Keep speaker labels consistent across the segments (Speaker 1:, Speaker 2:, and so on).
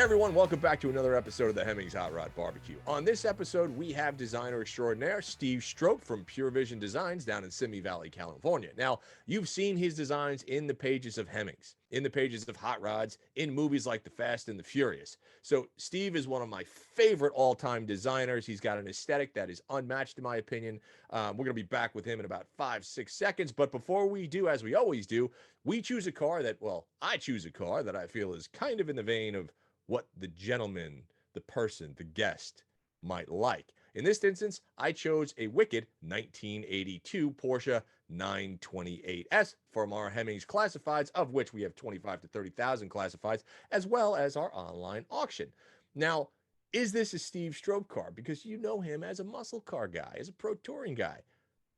Speaker 1: everyone, welcome back to another episode of the Hemmings Hot Rod Barbecue. On this episode, we have designer extraordinaire Steve Strope from Pure Vision Designs down in Simi Valley, California. Now, you've seen his designs in the pages of Hemmings, in the pages of Hot Rods, in movies like The Fast and the Furious. So Steve is one of my favorite all-time designers. He's got an aesthetic that is unmatched in my opinion. We're going to be back with him in about 5-6 seconds. But before we do, as we always do, we choose a car that, well, I choose a car that I feel is kind of in the vein of what the gentleman, the person, the guest might like. In this instance, I chose a wicked 1982 Porsche 928S from our Hemmings classifieds, of which we have 25 to 30,000 classifieds, as well as our online auction. Now, is this a Steve Strope car? Because you know him as a muscle car guy, as a pro touring guy.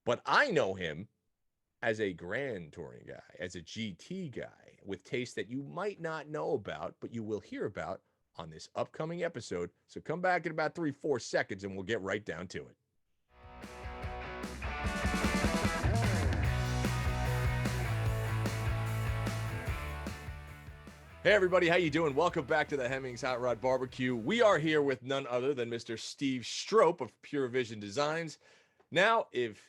Speaker 1: But I know him as a grand touring guy, as a GT guy, with tastes that you might not know about, but you will hear about on this upcoming episode. So come back in about 3-4 seconds and we'll get right down to it. Hey everybody, how you doing? Welcome back to the Hemmings Hot Rod Barbecue. We are here with none other than Mr. Steve Strope of Pure Vision Designs. Now, if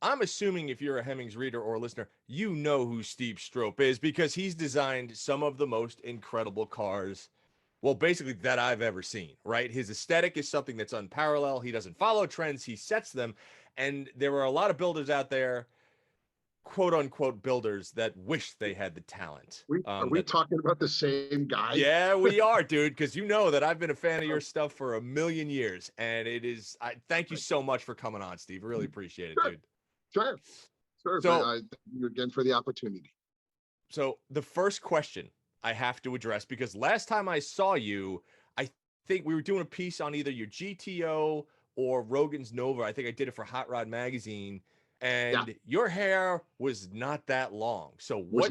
Speaker 1: I'm assuming if you're a Hemmings reader or listener, you know who Steve Strope is because he's designed some of the most incredible cars, well, basically that I've ever seen, right? His aesthetic is something that's unparalleled. He doesn't follow trends, he sets them. And there are a lot of builders out there, quote unquote builders, that wish they had the talent.
Speaker 2: Are we talking about the same guy?
Speaker 1: Yeah, we are, dude, because you know that I've been a fan of your stuff for a million years. And it is, thank you so much for coming on, Steve. Really appreciate it, dude.
Speaker 2: Sure. So, thank you again for the opportunity.
Speaker 1: So the first question I have to address, because last time I saw you, I think we were doing a piece on either your GTO or Rogan's Nova. I think I did it for Hot Rod Magazine, and your hair was not that long. So what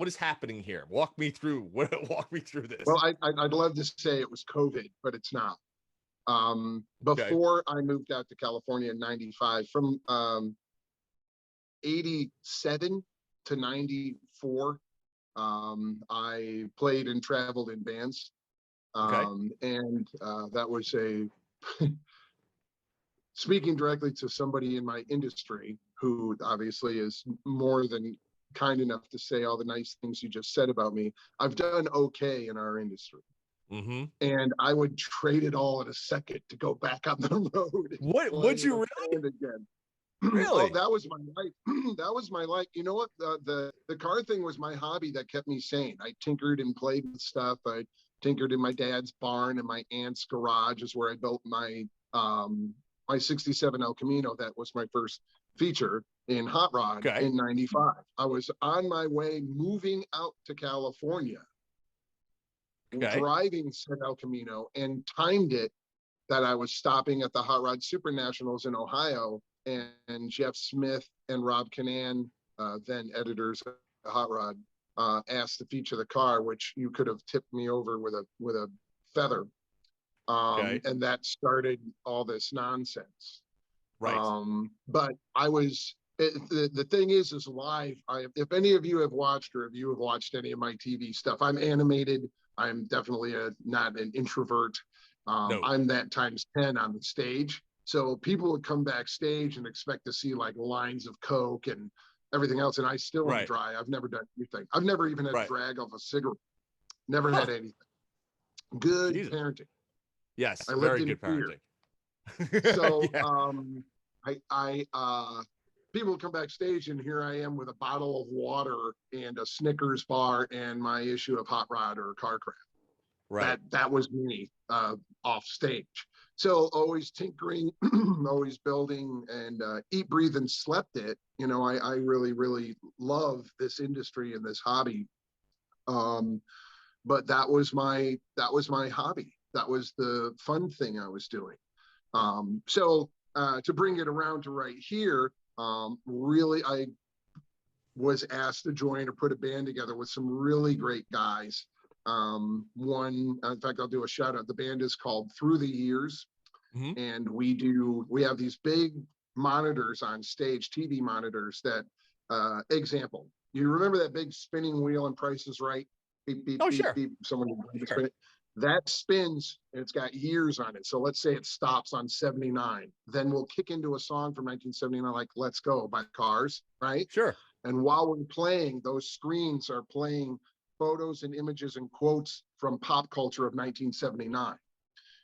Speaker 1: is happening here? Walk me through this.
Speaker 2: Well, I'd love to say it was COVID, but it's not. Before I moved out to California in 95, from 87 to 94, I played and traveled in bands. And that was speaking directly to somebody in my industry who obviously is more than kind enough to say all the nice things you just said about me. I've done okay in our industry. Mm-hmm. And I would trade it all in a second to go back on the road.
Speaker 1: Would you really?
Speaker 2: Again.
Speaker 1: Really?
Speaker 2: Oh, that was my life. That was my life. You know what? The car thing was my hobby that kept me sane. I tinkered and played with stuff. I tinkered in my dad's barn, and my aunt's garage is where I built my my 67 El Camino. That was my first feature in Hot Rod in 95. I was on my way moving out to California, driving said El Camino, and timed it that I was stopping at the Hot Rod Super Nationals in Ohio, and Jeff Smith and Rob Canan, then editors of Hot Rod, asked to feature the car, which you could have tipped me over with a feather. And that started all this nonsense. Right. But I was, the thing is live. If any of you have watched, or if you have watched any of my TV stuff, I'm animated. I'm definitely not an introvert. No. I'm that times 10 on the stage. So people would come backstage and expect to see like lines of Coke and everything else. And I still am dry. I've never done anything. I've never even had drag off a cigarette. Never had anything. Good parenting.
Speaker 1: Yes, very good parenting.
Speaker 2: So people would come backstage, and here I am with a bottle of water and a Snickers bar and my issue of Hot Rod or Carcraft. Right. That was me off stage. So always tinkering, always building, and eat, breathe, and slept it. You know, I really, really love this industry and this hobby. But that was my hobby. That was the fun thing I was doing. So to bring it around to right here, really, I was asked to join or put a band together with some really great guys. One, in fact, I'll do a shout out. The band is called Through the Years. Mm-hmm. And we have these big monitors on stage, TV monitors that, example, you remember that big spinning wheel in Price is Right? beep, beep,
Speaker 1: Oh,
Speaker 2: beep,
Speaker 1: sure.
Speaker 2: beep. Someone
Speaker 1: Sure.
Speaker 2: that spins and it's got years on it. So let's say it stops on 79. Then we'll kick into a song from 1979, like Let's Go by Cars, right?
Speaker 1: Sure.
Speaker 2: And while we're playing, those screens are playing photos and images and quotes from pop culture of 1979.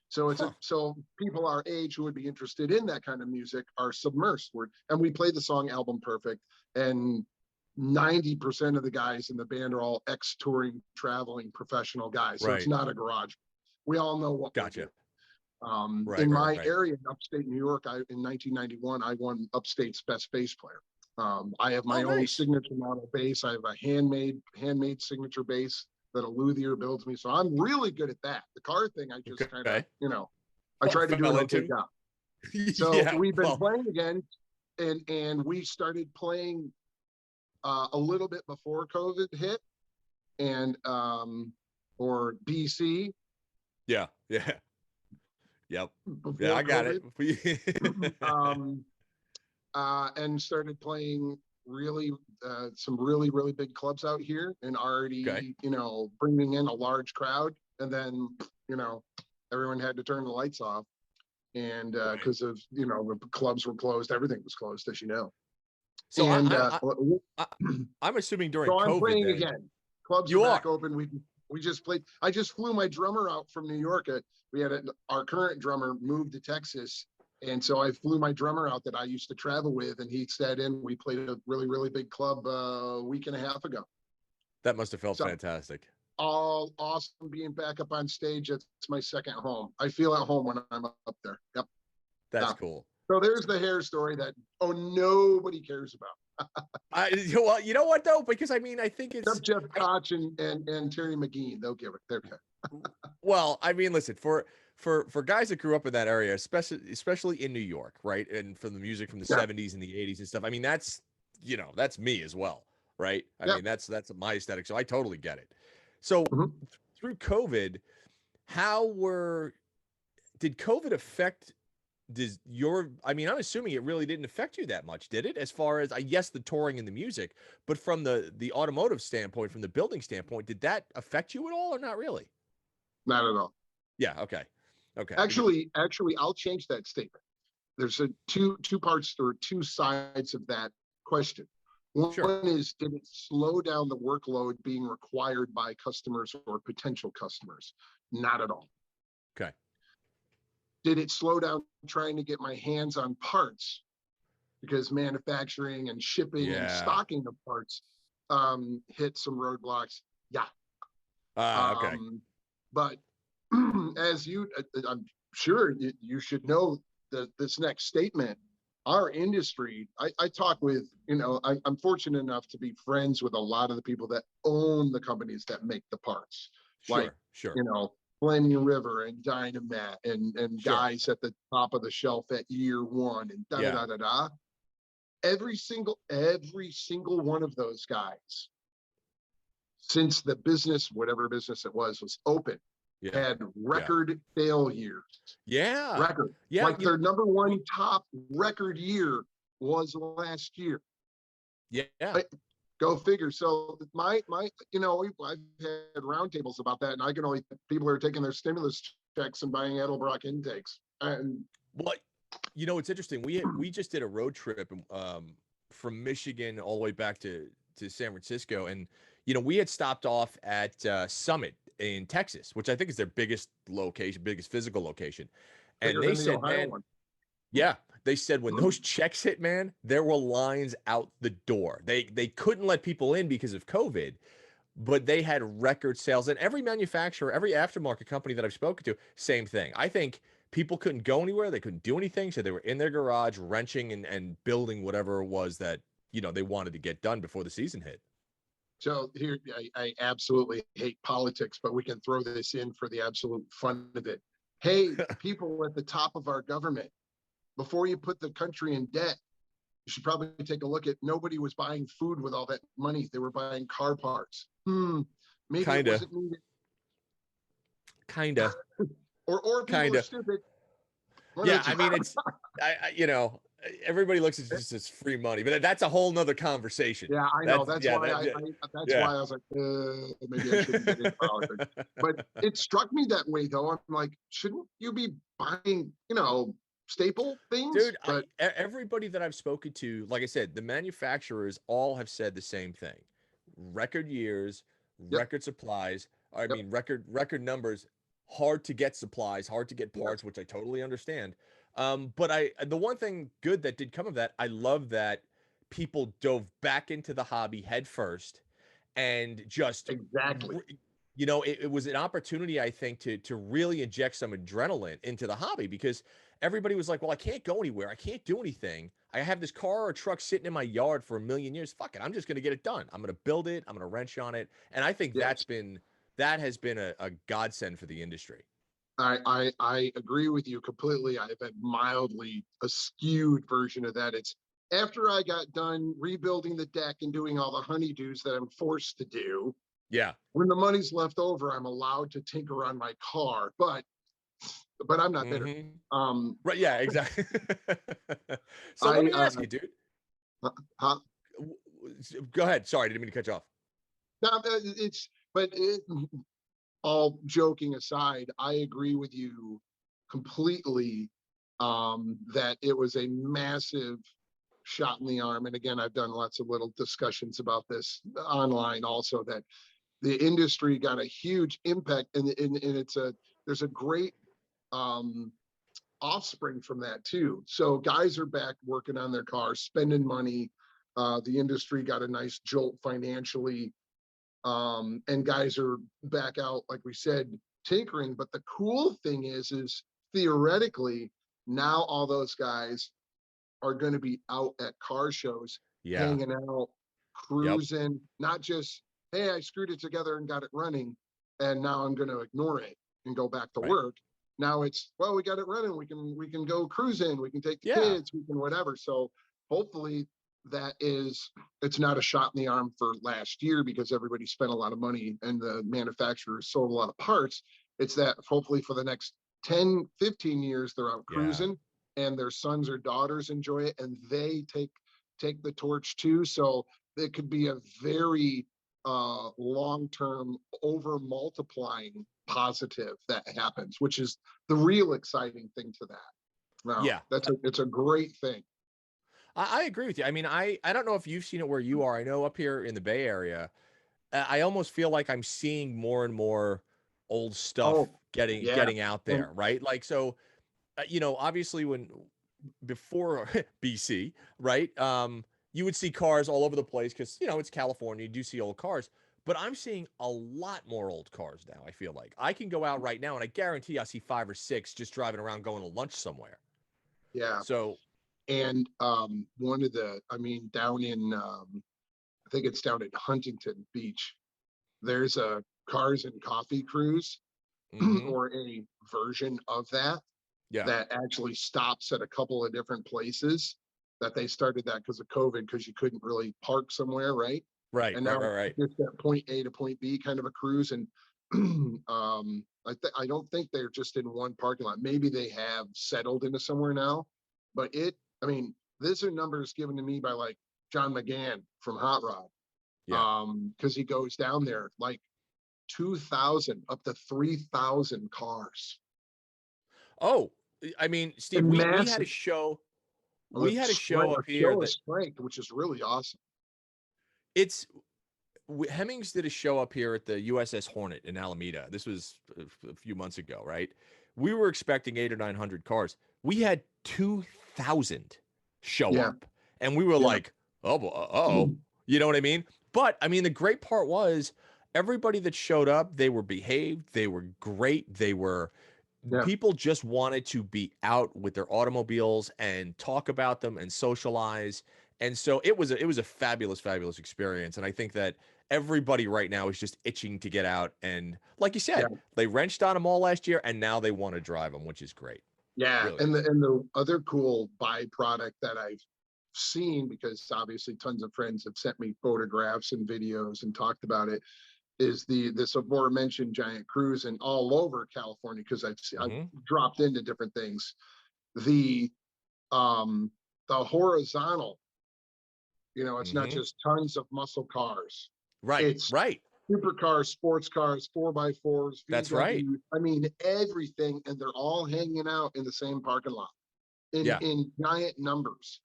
Speaker 2: So so people our age who would be interested in that kind of music are submersed. And we play the song Album Perfect, and 90% of the guys in the band are all ex-touring, traveling professional guys. So it's
Speaker 1: Right.
Speaker 2: not a garage. We all know what we're
Speaker 1: Gotcha.
Speaker 2: doing.
Speaker 1: Right.
Speaker 2: In
Speaker 1: Right.
Speaker 2: my
Speaker 1: Right.
Speaker 2: area in upstate New York, in 1991, I won Upstate's Best Bass Player. I have my
Speaker 1: Oh,
Speaker 2: own
Speaker 1: nice.
Speaker 2: signature model bass. I have a handmade signature bass that a luthier builds me. So I'm really good at that. The car thing, I just kind of,
Speaker 1: Okay.
Speaker 2: I tried to do
Speaker 1: Fell
Speaker 2: an okay
Speaker 1: into.
Speaker 2: job. So
Speaker 1: Yeah.
Speaker 2: we've been
Speaker 1: Well,
Speaker 2: playing again, and we started playing a little bit before COVID hit, and or BC.
Speaker 1: yeah. Yeah. Yep. Yeah,
Speaker 2: Before
Speaker 1: I got
Speaker 2: COVID.
Speaker 1: it.
Speaker 2: And started playing some really big clubs out here, and already
Speaker 1: Okay.
Speaker 2: bringing in a large crowd. And then everyone had to turn the lights off, and
Speaker 1: Right.
Speaker 2: because of the clubs were closed, everything was closed, as you know.
Speaker 1: So
Speaker 2: And
Speaker 1: I, I'm assuming during
Speaker 2: so I'm
Speaker 1: COVID
Speaker 2: playing
Speaker 1: then
Speaker 2: again. Clubs are
Speaker 1: you are.
Speaker 2: back open. We just played. I just flew my drummer out from New York. Our current drummer moved to Texas, and so I flew my drummer out that I used to travel with, and he sat in. We played a really big club a week and a half ago.
Speaker 1: That must have felt
Speaker 2: So
Speaker 1: fantastic.
Speaker 2: all awesome being back up on stage. It's my second home. I feel at home when I'm up there. Yep.
Speaker 1: That's
Speaker 2: Yeah.
Speaker 1: cool.
Speaker 2: So there's the hair story that nobody cares about.
Speaker 1: Well, you know what though? Because I mean, I think it's
Speaker 2: Except Jeff Koch and Terry McGee. They'll give it. They're okay.
Speaker 1: well, I mean, listen, for guys that grew up in that area, especially in New York, right? And from the music from the
Speaker 2: Yeah.
Speaker 1: 70s and the 80s and stuff. I mean, that's that's me as well, right? I
Speaker 2: Yeah.
Speaker 1: mean, that's my aesthetic. So I totally get it. So
Speaker 2: Mhm.
Speaker 1: through COVID, did COVID affect I mean, I'm assuming it really didn't affect you that much, did it? As far as, I guess, the touring and the music, but from the automotive standpoint, from the building standpoint, did that affect you at all or not really?
Speaker 2: Not at all.
Speaker 1: Yeah. Okay. Okay.
Speaker 2: Actually, I'll change that statement. There's two parts or two sides of that question. One
Speaker 1: Sure.
Speaker 2: is, did it slow down the workload being required by customers or potential customers? Not at all.
Speaker 1: Okay.
Speaker 2: Did it slow down trying to get my hands on parts? Because manufacturing and shipping and
Speaker 1: Yeah.
Speaker 2: stocking of parts hit some roadblocks. Yeah.
Speaker 1: Okay.
Speaker 2: But as I'm sure you should know this next statement. Our industry, I talk with, I'm fortunate enough to be friends with a lot of the people that own the companies that make the parts. Like,
Speaker 1: Sure.
Speaker 2: Flaming River and Dynamet and
Speaker 1: Sure.
Speaker 2: guys at the top of the shelf at year one and da da da da. Every single one of those guys, since the business, whatever business it was open,
Speaker 1: Yeah.
Speaker 2: had record sale years.
Speaker 1: Yeah.
Speaker 2: Record.
Speaker 1: Yeah.
Speaker 2: Like their number one top record year was last year.
Speaker 1: Yeah.
Speaker 2: Go figure. So I've had roundtables about that, and I can only people are taking their stimulus checks and buying Edelbrock intakes. And
Speaker 1: Well, it's interesting. We just did a road trip from Michigan all the way back to San Francisco, and we had stopped off at Summit in Texas, which I think is their biggest physical location. And
Speaker 2: bigger
Speaker 1: they
Speaker 2: than the
Speaker 1: said,
Speaker 2: Ohio
Speaker 1: man,
Speaker 2: one.
Speaker 1: yeah, they said when those checks hit, man, there were lines out the door. They couldn't let people in because of COVID, but they had record sales. And every manufacturer, every aftermarket company that I've spoken to, same thing. I think people couldn't go anywhere. They couldn't do anything. So they were in their garage wrenching and building whatever it was that, they wanted to get done before the season hit.
Speaker 2: So here, I absolutely hate politics, but we can throw this in for the absolute fun of it. Hey, people at the top of our government, before you put the country in debt, you should probably take a look at, nobody was buying food with all that money. They were buying car parts. Maybe it wasn't needed.
Speaker 1: Kinda.
Speaker 2: Or people are stupid.
Speaker 1: Yeah, I mean, it's, everybody looks at it just as free money, but that's a whole nother conversation.
Speaker 2: Yeah, I know.
Speaker 1: That's
Speaker 2: That's
Speaker 1: yeah,
Speaker 2: why
Speaker 1: that yeah,
Speaker 2: that's
Speaker 1: yeah.
Speaker 2: why I was like, maybe I shouldn't get into politics. But it struck me that way though. I'm like, shouldn't you be buying, staple things?
Speaker 1: Dude,
Speaker 2: But
Speaker 1: everybody that I've spoken to, like I said, the manufacturers all have said the same thing. Record years,
Speaker 2: yep,
Speaker 1: record supplies, I
Speaker 2: yep,
Speaker 1: mean record numbers, hard to get supplies, hard to get
Speaker 2: yeah,
Speaker 1: parts, which I totally understand. But the one thing good that did come of that, I love that people dove back into the hobby head first and just
Speaker 2: exactly.
Speaker 1: it was an opportunity, I think, to really inject some adrenaline into the hobby because everybody was like, well, I can't go anywhere, I can't do anything, I have this car or truck sitting in my yard for a million years, fuck it, I'm just going to get it done, I'm going to build it, I'm going to wrench on it. And I think
Speaker 2: Yes.
Speaker 1: that has been a godsend for the industry.
Speaker 2: I agree with you completely. I have a mildly a skewed version of that. It's after I got done rebuilding the deck and doing all the honeydews that I'm forced to do.
Speaker 1: Yeah.
Speaker 2: When the money's left over, I'm allowed to tinker on my car, but I'm not bitter.
Speaker 1: Hmm.
Speaker 2: Um,
Speaker 1: Right, yeah, exactly. So let
Speaker 2: I
Speaker 1: me ask you, dude.
Speaker 2: huh,
Speaker 1: Go ahead, sorry, I didn't mean to cut you off.
Speaker 2: no, it's but all joking aside, I agree with you completely that it was a massive shot in the arm. And again, I've done lots of little discussions about this online also, that the industry got a huge impact, and there's a great um, offspring from that too. So guys are back working on their cars, spending money. The industry got a nice jolt financially, and guys are back out, like we said, tinkering. But the cool thing is theoretically now all those guys are going to be out at car shows,
Speaker 1: Yeah.
Speaker 2: hanging out,
Speaker 1: Yep.
Speaker 2: cruising, not just, hey, I screwed it together and got it running, and now I'm going to ignore it and go back to
Speaker 1: Right.
Speaker 2: work. Now it's, well, we got it running. We can go cruising. We can take the
Speaker 1: Yeah.
Speaker 2: kids. We can whatever. So hopefully it's not a shot in the arm for last year because everybody spent a lot of money and the manufacturers sold a lot of parts. It's that hopefully for the next 10, 15 years, they're out
Speaker 1: Yeah.
Speaker 2: cruising and their sons or daughters enjoy it and they take the torch too. So it could be a very long-term over multiplying positive that happens, which is the real exciting thing to that. No,
Speaker 1: Yeah.
Speaker 2: it's a great thing.
Speaker 1: I agree with you. I mean, I don't know if you've seen it where you are. I know up here in the Bay Area, I almost feel like I'm seeing more and more old stuff
Speaker 2: Oh,
Speaker 1: getting
Speaker 2: yeah.
Speaker 1: getting out
Speaker 2: And
Speaker 1: there, right? Like so, obviously when before BC, right? You would see cars all over the place because it's California. You do see old cars, but I'm seeing a lot more old cars now. I feel like I can go out right now and I guarantee I see 5 or 6 just driving around going to lunch somewhere.
Speaker 2: yeah.
Speaker 1: So
Speaker 2: And one of the, I mean, down in I think it's down at Huntington Beach, there's a cars and coffee cruise
Speaker 1: hmm
Speaker 2: or a version of that
Speaker 1: yeah,
Speaker 2: that actually stops at a couple of different places, that they started that because of COVID, because you couldn't really park somewhere, right?
Speaker 1: right,
Speaker 2: And
Speaker 1: right,
Speaker 2: now
Speaker 1: right, right.
Speaker 2: it's that point A to point B kind of a cruise. And I don't think they're just in one parking lot. Maybe they have settled into somewhere now, but I mean, these are numbers given to me by like John McGann from Hot Rod.
Speaker 1: Yeah.
Speaker 2: Because he goes down there like 2,000 up to 3,000 cars.
Speaker 1: Oh, I mean, Steve,
Speaker 2: And
Speaker 1: we had a
Speaker 2: massive.
Speaker 1: show.
Speaker 2: A
Speaker 1: We had a show up here
Speaker 2: show
Speaker 1: that
Speaker 2: is spranked, which is really awesome.
Speaker 1: it's Hemmings did a show up here at the USS Hornet in Alameda. This was a few months ago, right? We were expecting 800 or 900 cars. We had 2,000 show
Speaker 2: Yeah,
Speaker 1: up, and we were
Speaker 2: yeah,
Speaker 1: like, "Oh, oh," you know what I mean? But I mean, the great part was everybody that showed up, they were behaved, they were great, they were
Speaker 2: yeah,
Speaker 1: people just wanted to be out with their automobiles and talk about them and socialize. And so it was a fabulous experience. And I think that everybody right now is just itching to get out. And like you
Speaker 2: yeah,
Speaker 1: said, they wrenched on them all last year and now they want to drive them, which is great.
Speaker 2: yeah.
Speaker 1: Really
Speaker 2: And
Speaker 1: is.
Speaker 2: the other cool byproduct that I've seen, because obviously tons of friends have sent me photographs and videos and talked about it, is this aforementioned giant cruise and all over California, because I've
Speaker 1: Hmm.
Speaker 2: dropped into different things. The um the horizontal, it's not
Speaker 1: Hmm.
Speaker 2: just tons of muscle cars.
Speaker 1: Right,
Speaker 2: It's
Speaker 1: right.
Speaker 2: supercars, sports cars, 4x4s,
Speaker 1: That's right.
Speaker 2: VW. I mean, everything. And they're all hanging out in the same parking lot
Speaker 1: Yeah,
Speaker 2: in giant numbers.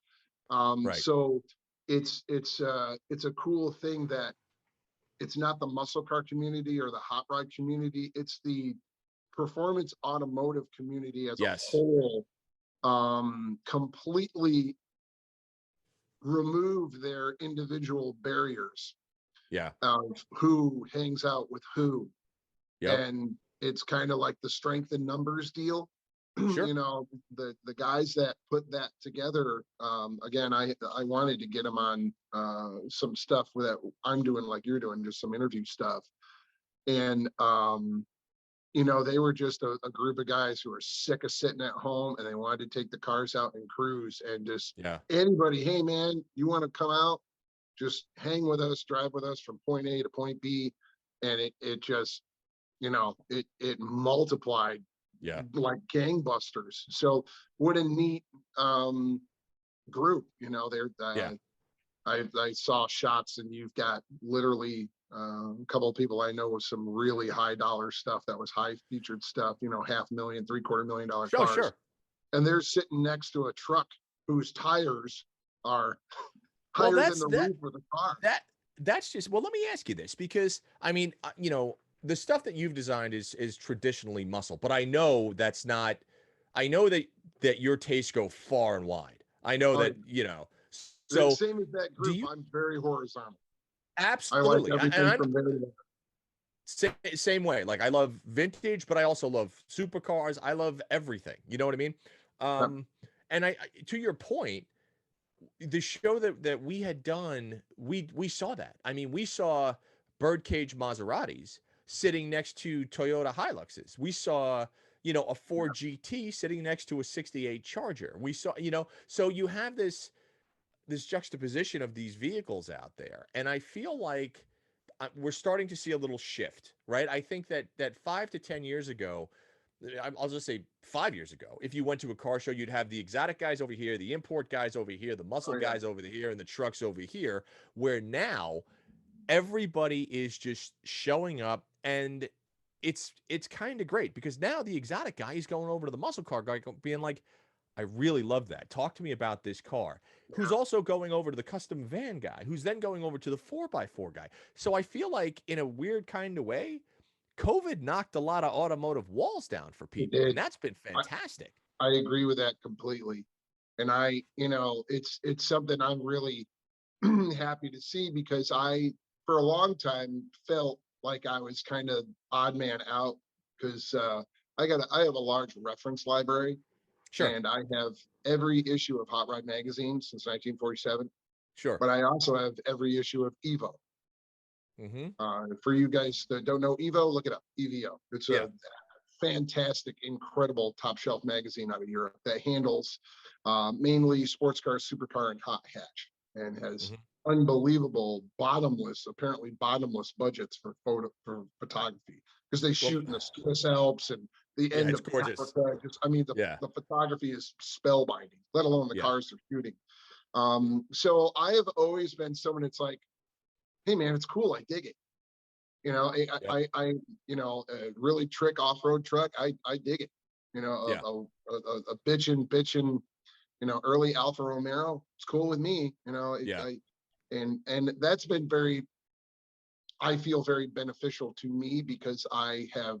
Speaker 1: right.
Speaker 2: So it's a cool thing that it's not the muscle car community or the hot rod community. It's the performance automotive community as a
Speaker 1: Yes.
Speaker 2: whole, completely remove their individual barriers
Speaker 1: Yeah.
Speaker 2: of who hangs out with who.
Speaker 1: Yep.
Speaker 2: And it's kind of like the strength in numbers deal.
Speaker 1: Sure.
Speaker 2: The guys that put that together, again, I wanted to get them on some stuff that I'm doing, like you're doing, just some interview stuff. And they were just a group of guys who were sick of sitting at home, and they wanted to take the cars out and cruise, and just
Speaker 1: Yeah.
Speaker 2: anybody, hey man, you want to come out, just hang with us, drive with us from point A to point B. And it just, it multiplied
Speaker 1: Yeah.
Speaker 2: like gangbusters. So what a neat group. They're
Speaker 1: Yeah.
Speaker 2: I saw shots, and you've got literally a couple of people I know with some really high dollar stuff that was high featured stuff, $500,000, $750,000
Speaker 1: Sure,
Speaker 2: cars,
Speaker 1: sure.
Speaker 2: and they're sitting next to a truck whose tires are
Speaker 1: Well,
Speaker 2: higher than the roof of the car.
Speaker 1: that's just, well, let me ask you this, because I mean, the stuff that you've designed is traditionally muscle, but I know that's not, I know that your tastes go far and wide. I know
Speaker 2: Oh,
Speaker 1: that,
Speaker 2: the
Speaker 1: so
Speaker 2: same as that
Speaker 1: do
Speaker 2: group.
Speaker 1: you
Speaker 2: I'm very horizontal. I like
Speaker 1: absolutely, and
Speaker 2: everything
Speaker 1: I'm
Speaker 2: from there to there.
Speaker 1: same way. Like I love vintage, but I also love supercars. I love everything. You know what I mean?
Speaker 2: Yep.
Speaker 1: And to your point, the show that we had done, we saw that. I mean, we saw birdcage Maseratis sitting next to Toyota Hiluxes. We saw, a Ford GT sitting next to a 68 Charger. We saw, so you have this juxtaposition of these vehicles out there, and I feel like we're starting to see a little shift, right? I think that 5 to 10 years ago, I'll just say 5 years ago, if you went to a car show, you'd have the exotic guys over here, the import guys over here, the muscle
Speaker 2: Oh yeah.
Speaker 1: guys over here, and the trucks over here, where now everybody is just showing up, and it's kind of great, because now the exotic guy is going over to the muscle car guy being like, I really love that. Talk to me about this car. Who's also going over to the custom van guy, who's then going over to the 4x4 guy. So I feel like, in a weird kind of way, COVID knocked a lot of automotive walls down for
Speaker 2: It
Speaker 1: people, and
Speaker 2: did.
Speaker 1: that's been
Speaker 2: I,
Speaker 1: fantastic.
Speaker 2: I agree with that completely. And it's something I'm really happy to see, because I, for a long time, felt like I was kind of odd man out, because I have a large reference library,
Speaker 1: Sure,
Speaker 2: and I have every issue of Hot Rod magazine since 1947,
Speaker 1: sure.
Speaker 2: but I also have every issue of Evo.
Speaker 1: Mm-hmm.
Speaker 2: For you guys that don't know Evo, look it up, EVO. It's
Speaker 1: Yeah.
Speaker 2: a fantastic, incredible top shelf magazine out of Europe that handles mainly sports cars, supercar, and hot hatch, and has
Speaker 1: Mm-hmm.
Speaker 2: unbelievable apparently bottomless budgets for photography, because they
Speaker 1: Well,
Speaker 2: shoot in the Swiss Alps and the
Speaker 1: yeah,
Speaker 2: end
Speaker 1: it's
Speaker 2: of
Speaker 1: gorgeous.
Speaker 2: Africa. Just, I mean,
Speaker 1: Yeah,
Speaker 2: the photography is spellbinding, let alone the
Speaker 1: yeah,
Speaker 2: cars they're shooting. So I have always been someone that's like, hey man, it's cool, I dig it.
Speaker 1: yeah,
Speaker 2: A really trick off-road truck, I dig it.
Speaker 1: yeah,
Speaker 2: A bitchin', early Alfa Romero, it's cool with me.
Speaker 1: yeah,
Speaker 2: And that's been I feel very beneficial to me, because I have,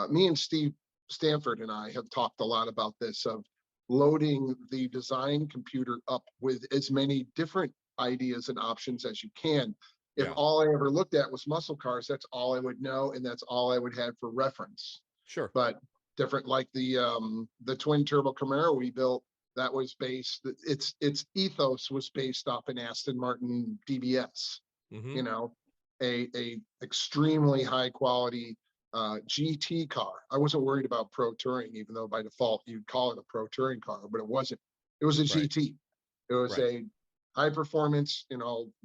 Speaker 2: me and Steve Stanford and I have talked a lot about this, of loading the design computer up with as many different ideas and options as you can. If
Speaker 1: yeah.
Speaker 2: all I ever looked at was muscle cars, that's all I would know, and that's all I would have for reference.
Speaker 1: Sure.
Speaker 2: But different, like the twin turbo Camaro we built, that was its ethos was based off an Aston Martin DBS.
Speaker 1: Mm-hmm.
Speaker 2: You know, a extremely high quality GT car. I wasn't worried about pro touring, even though by default you'd call it a pro touring car, but it wasn't. It was a
Speaker 1: Right.
Speaker 2: GT. It was
Speaker 1: Right.
Speaker 2: a high performance,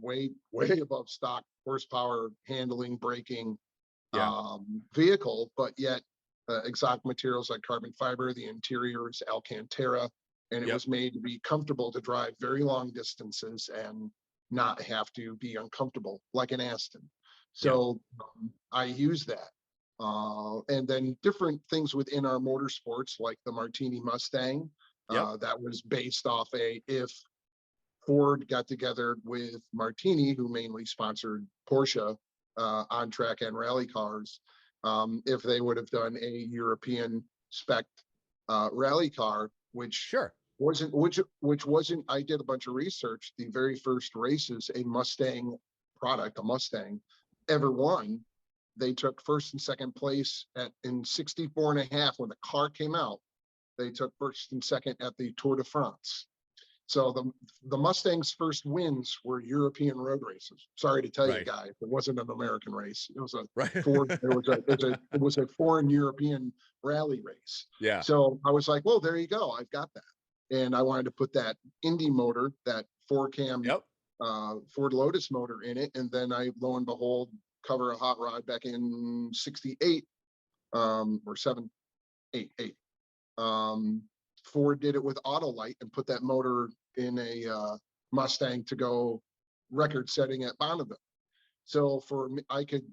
Speaker 2: way above stock horsepower, handling, braking
Speaker 1: Yeah.
Speaker 2: vehicle, but yet exotic materials like carbon fiber. The interior is Alcantara, and it
Speaker 1: Yep.
Speaker 2: was made to be comfortable to drive very long distances and not have to be uncomfortable like an Aston.
Speaker 1: Yep.
Speaker 2: So I use that. And then different things within our motorsports, like the Martini Mustang,
Speaker 1: Yep.
Speaker 2: that was based off if Ford got together with Martini, who mainly sponsored Porsche on track and rally cars, if they would have done a European spec rally car, which
Speaker 1: Sure.
Speaker 2: wasn't, I did a bunch of research. The very first races a Mustang product, a Mustang, ever won, they took first and second place in 64 and a half when the car came out. They took first and second at the Tour de France. So the Mustang's first wins were European road races. Sorry to tell you
Speaker 1: Right.
Speaker 2: guys, it wasn't an American race. It was a
Speaker 1: Right.
Speaker 2: Ford. It was a foreign European rally race.
Speaker 1: Yeah.
Speaker 2: So I was like, well, there you go. I've got that. And I wanted to put that Indy motor, that 4-cam
Speaker 1: Yep.
Speaker 2: Ford Lotus motor in it. And then I, lo and behold, cover a hot rod back in 68 or 788. Ford did it with Autolite and put that motor in a Mustang to go record setting at Bonneville. So for me, I could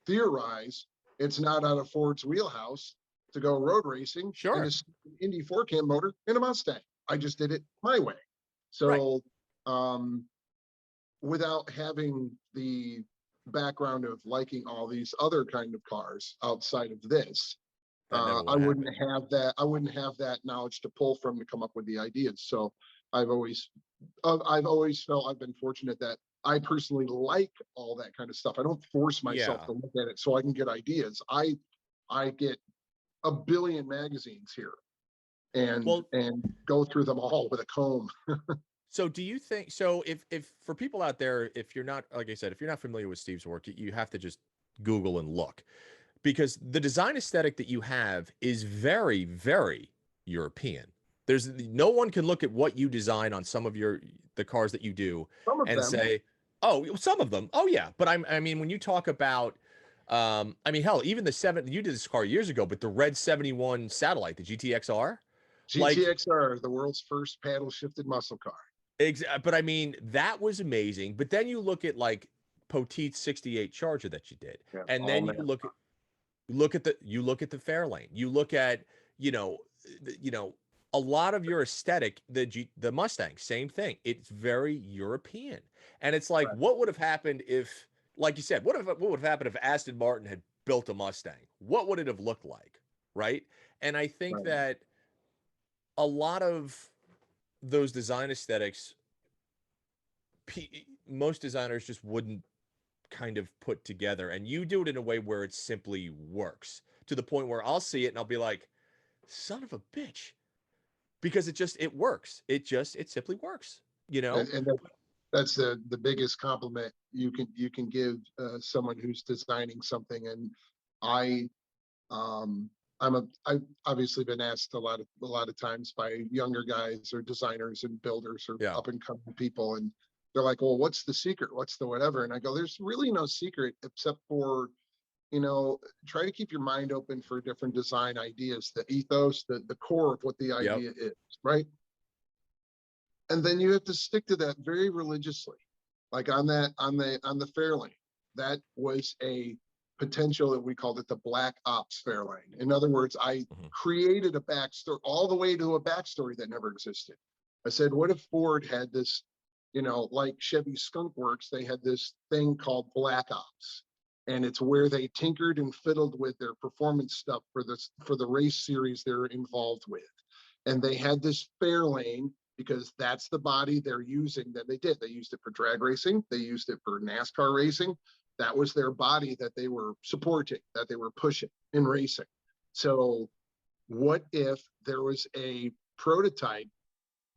Speaker 2: theorize it's not out of Ford's wheelhouse to go road racing
Speaker 1: Sure.
Speaker 2: in a Indy 4-cam motor in a Mustang. I just did it my way. So without having the background of liking all these other kind of cars outside of this, I wouldn't have that. I wouldn't have that knowledge to pull from to come up with the ideas. So I've always felt I've been fortunate that I personally like all that kind of stuff. I don't force myself to look at it so I can get ideas. I get a billion magazines here and go through them all with a comb.
Speaker 1: So do you think, so if for people out there, if you're not, like I said, if you're not familiar with Steve's work, you have to just Google and look, because the design aesthetic that you have is very, very European. There's no one can look at what you design on some of the cars that you do and say, oh, some of them. Oh yeah. But I mean, when you talk about, I mean, hell, even you did this car years ago, but the red 71 Satellite, the GTX-R.
Speaker 2: GTX-R, the world's first paddle shifted muscle car.
Speaker 1: But I mean, that was amazing. But then you look at like Poteet's 68 Charger that you did. And then you look at the Fairlane. You look at, a lot of your aesthetic, the Mustang, same thing. It's very European. And it's like, what would have happened if, like you said, what would have happened if Aston Martin had built a Mustang? What would it have looked like? Right. And I think that a lot of those design aesthetics, most designers just wouldn't kind of put together, and you do it in a way where it simply works, to the point where I'll see it and I'll be like, son of a bitch, because it works. It simply works,
Speaker 2: And that's the biggest compliment you can give someone who's designing something. And I've obviously been asked a lot of times by younger guys or designers and builders or up and coming people, and they're like, well, what's the secret? What's the whatever? And I go, there's really no secret except for, try to keep your mind open for different design ideas, the ethos, the core of what the idea is, right? And then you have to stick to that very religiously. Like on the Fairlane, that was a potential that we called it the Black Ops Fairlane. In other words, I created a backstory, all the way to a backstory that never existed. I said, what if Ford had this, like Chevy Skunk Works, they had this thing called Black Ops. And it's where they tinkered and fiddled with their performance stuff for the race series they're involved with. And they had this Fairlane because that's the body they're using that they did. They used it for drag racing. They used it for NASCAR racing. That was their body that they were supporting, that they were pushing in racing. So what if there was a prototype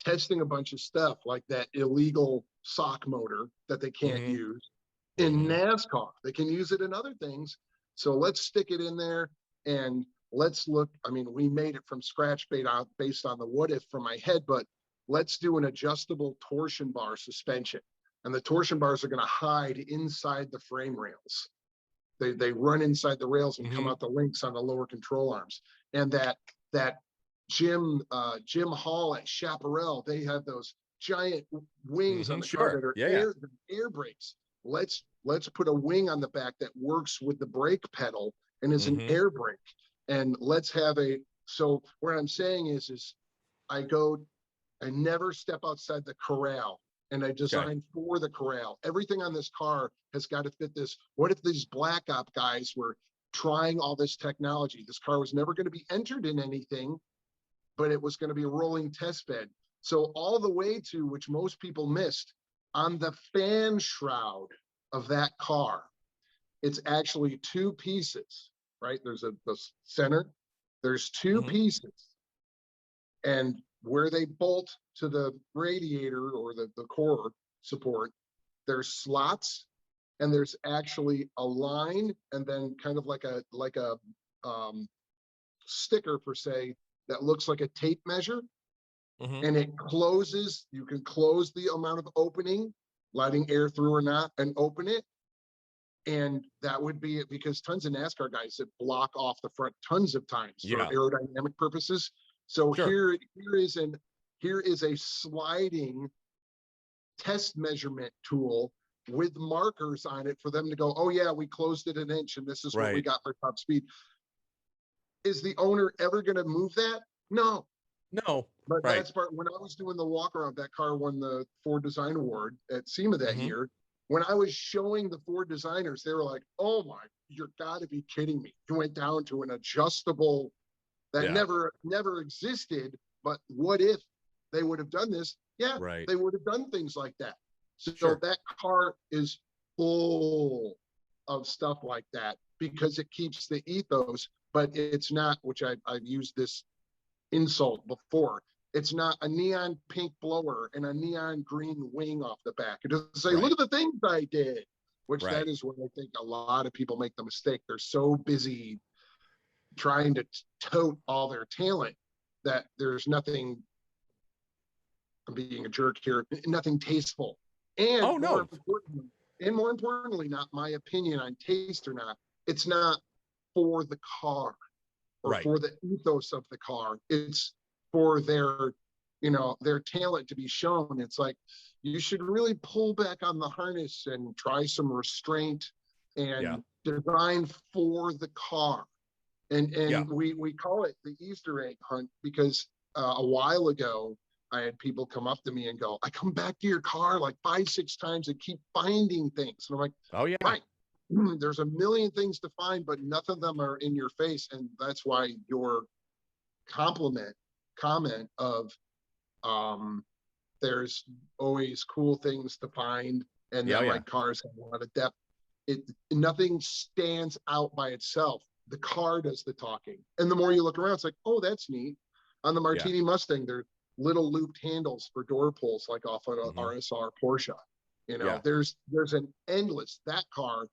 Speaker 2: testing a bunch of stuff like that illegal sock motor that they can't use in NASCAR? They can use it in other things. So let's stick it in there and let's look. I mean, we made it from scratch based on the what if from my head, but let's do an adjustable torsion bar suspension. And the torsion bars are going to hide inside the frame rails. They run inside the rails and come out the links on the lower control arms. And that Jim Hall at Chaparral, they have those giant wings on the car
Speaker 1: Sure.
Speaker 2: that are
Speaker 1: Yeah.
Speaker 2: air brakes. Let's put a wing on the back that works with the brake pedal and is an air brake. And let's have so what I'm saying is I never step outside the corral, and I design for the corral. Everything on this car has got to fit this. What if these black op guys were trying all this technology? This car was never going to be entered in anything, but it was going to be a rolling test bed. So all the way to, which most people missed, on the fan shroud of that car, it's actually two pieces, right? There's the center, there's two pieces, and where they bolt to the radiator or the core support, there's slots, and there's actually a line, and then kind of like a sticker per se that looks like a tape measure, and it closes. You can close the amount of opening, letting air through or not, and open it. And that would be it, because tons of NASCAR guys that block off the front tons of times for aerodynamic purposes. So here is a sliding test measurement tool with markers on it for them to go, oh yeah, we closed it an inch and this is what we got for top speed. Is the owner ever going to move that? No. But that's part. When I was doing the walk around, that car won the Ford Design Award at SEMA that year. When I was showing the Ford designers, they were like, oh my, you're gotta be kidding me. You went down to an adjustable that never existed. But what if they would have done this? Yeah, they would have done things like that. So that car is full of stuff like that because it keeps the ethos, but it's not, which I've used this insult before. It's not a neon pink blower and a neon green wing off the back. It doesn't say, look at the things I did, which that is where I think a lot of people make the mistake. They're so busy trying to tote all their talent that there's nothing, I'm being a jerk here, nothing tasteful. And more importantly, not my opinion on taste or not, it's not for the car or for the ethos of the car. It's for their talent to be shown. It's like, you should really pull back on the harness and try some restraint and design for the car. And we call it the Easter egg hunt because a while ago, I had people come up to me and go, I come back to your car like 5-6 times and keep finding things. And I'm like, oh yeah, right. There's a million things to find, but none of them are in your face. And that's why your comment of there's always cool things to find, and that my cars have a lot of depth. Nothing stands out by itself. The car does the talking. And the more you look around, it's like, oh, that's neat. On the Martini Mustang, there's little looped handles for door pulls, like off an RSR Porsche. There's an endless, that car.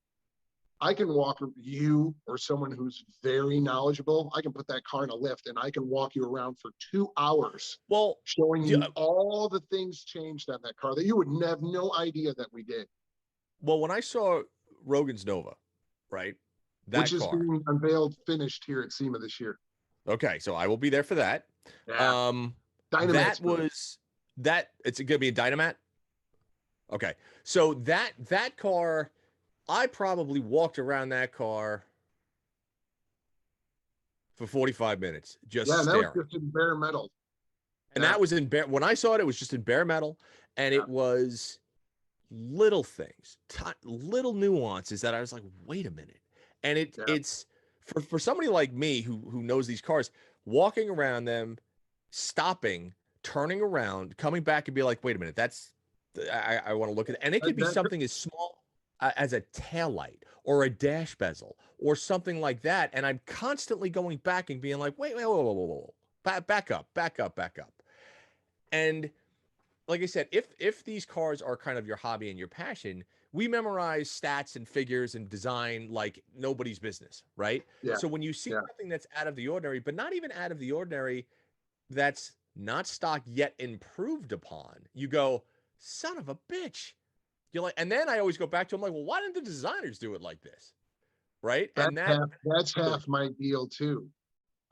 Speaker 2: I can walk you or someone who's very knowledgeable. I can put that car in a lift and I can walk you around for 2 hours. Well, showing you all the things changed on that car that you would have no idea that we did.
Speaker 1: Well, when I saw Rogan's Nova, right?
Speaker 2: Which is being unveiled, finished here at SEMA this year.
Speaker 1: Okay, so I will be there for that.
Speaker 2: Yeah.
Speaker 1: It's going to be a Dynamat. Okay, so that car, I probably walked around that car for 45 minutes, just staring.
Speaker 2: That was just in bare metal.
Speaker 1: And that was in bare, when I saw it was just in bare metal, and it was little things, little nuances that I was like, wait a minute. And it's for somebody like me who knows these cars, walking around them, stopping, turning around, coming back and be like, wait a minute, I want to look at it. And it could be something as small as a taillight or a dash bezel or something like that. And I'm constantly going back and being like, wait, whoa. Back up. And like I said, if these cars are kind of your hobby and your passion, we memorize stats and figures and design like nobody's business, right? Yeah. So when you see something that's out of the ordinary, but not even out of the ordinary, that's not stock yet improved upon, you go, son of a bitch. You're like, and then I always go back to, I'm like, well, why didn't the designers do it like this? Right.
Speaker 2: That's half my deal too.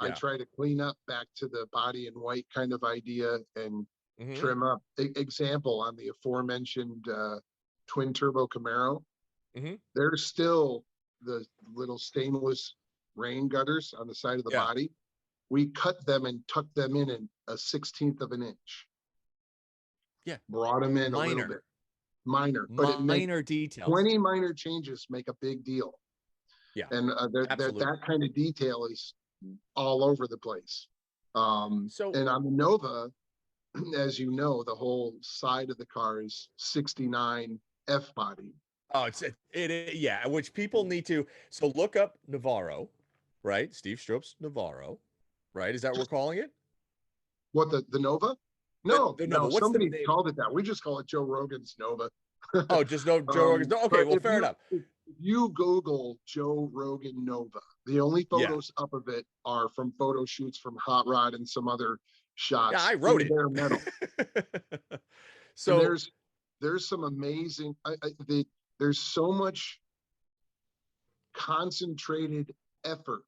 Speaker 2: I
Speaker 1: Yeah.
Speaker 2: try to clean up back to the body in white kind of idea and
Speaker 1: Hmm.
Speaker 2: trim up. Example on the aforementioned twin turbo Camaro,
Speaker 1: Hmm.
Speaker 2: there's still the little stainless rain gutters on the side of the
Speaker 1: Yeah.
Speaker 2: body. We cut them and tucked them in a 1/16 of an inch.
Speaker 1: Yeah.
Speaker 2: Brought them in a little
Speaker 1: Minor,
Speaker 2: bit. Minor, but it makes
Speaker 1: minor details.
Speaker 2: 20 minor changes make a big deal.
Speaker 1: Yeah,
Speaker 2: And
Speaker 1: absolutely.
Speaker 2: that kind of detail is all over the place.
Speaker 1: So,
Speaker 2: And on the Nova, as you know, the whole side of the car is 69 F body.
Speaker 1: oh, yeah, which people need to. So look up Novaro, right? Steve Strope's Novaro, right? Is that what we're calling it?
Speaker 2: What, the Nova? No,
Speaker 1: The Nova.
Speaker 2: no,
Speaker 1: What's the
Speaker 2: somebody
Speaker 1: name?
Speaker 2: called it that. We just call it Joe Rogan's Nova.
Speaker 1: Oh, just no Joe Rogan's. No, okay,
Speaker 2: But
Speaker 1: well, fair enough.
Speaker 2: if you Google Joe Rogan Nova, the only
Speaker 1: Yeah,
Speaker 2: photos up of it are from photo shoots from Hot Rod and some other
Speaker 1: yeah,
Speaker 2: shots
Speaker 1: I
Speaker 2: in
Speaker 1: wrote it.
Speaker 2: bare metal. And
Speaker 1: So,
Speaker 2: there's some amazing. There's so much concentrated effort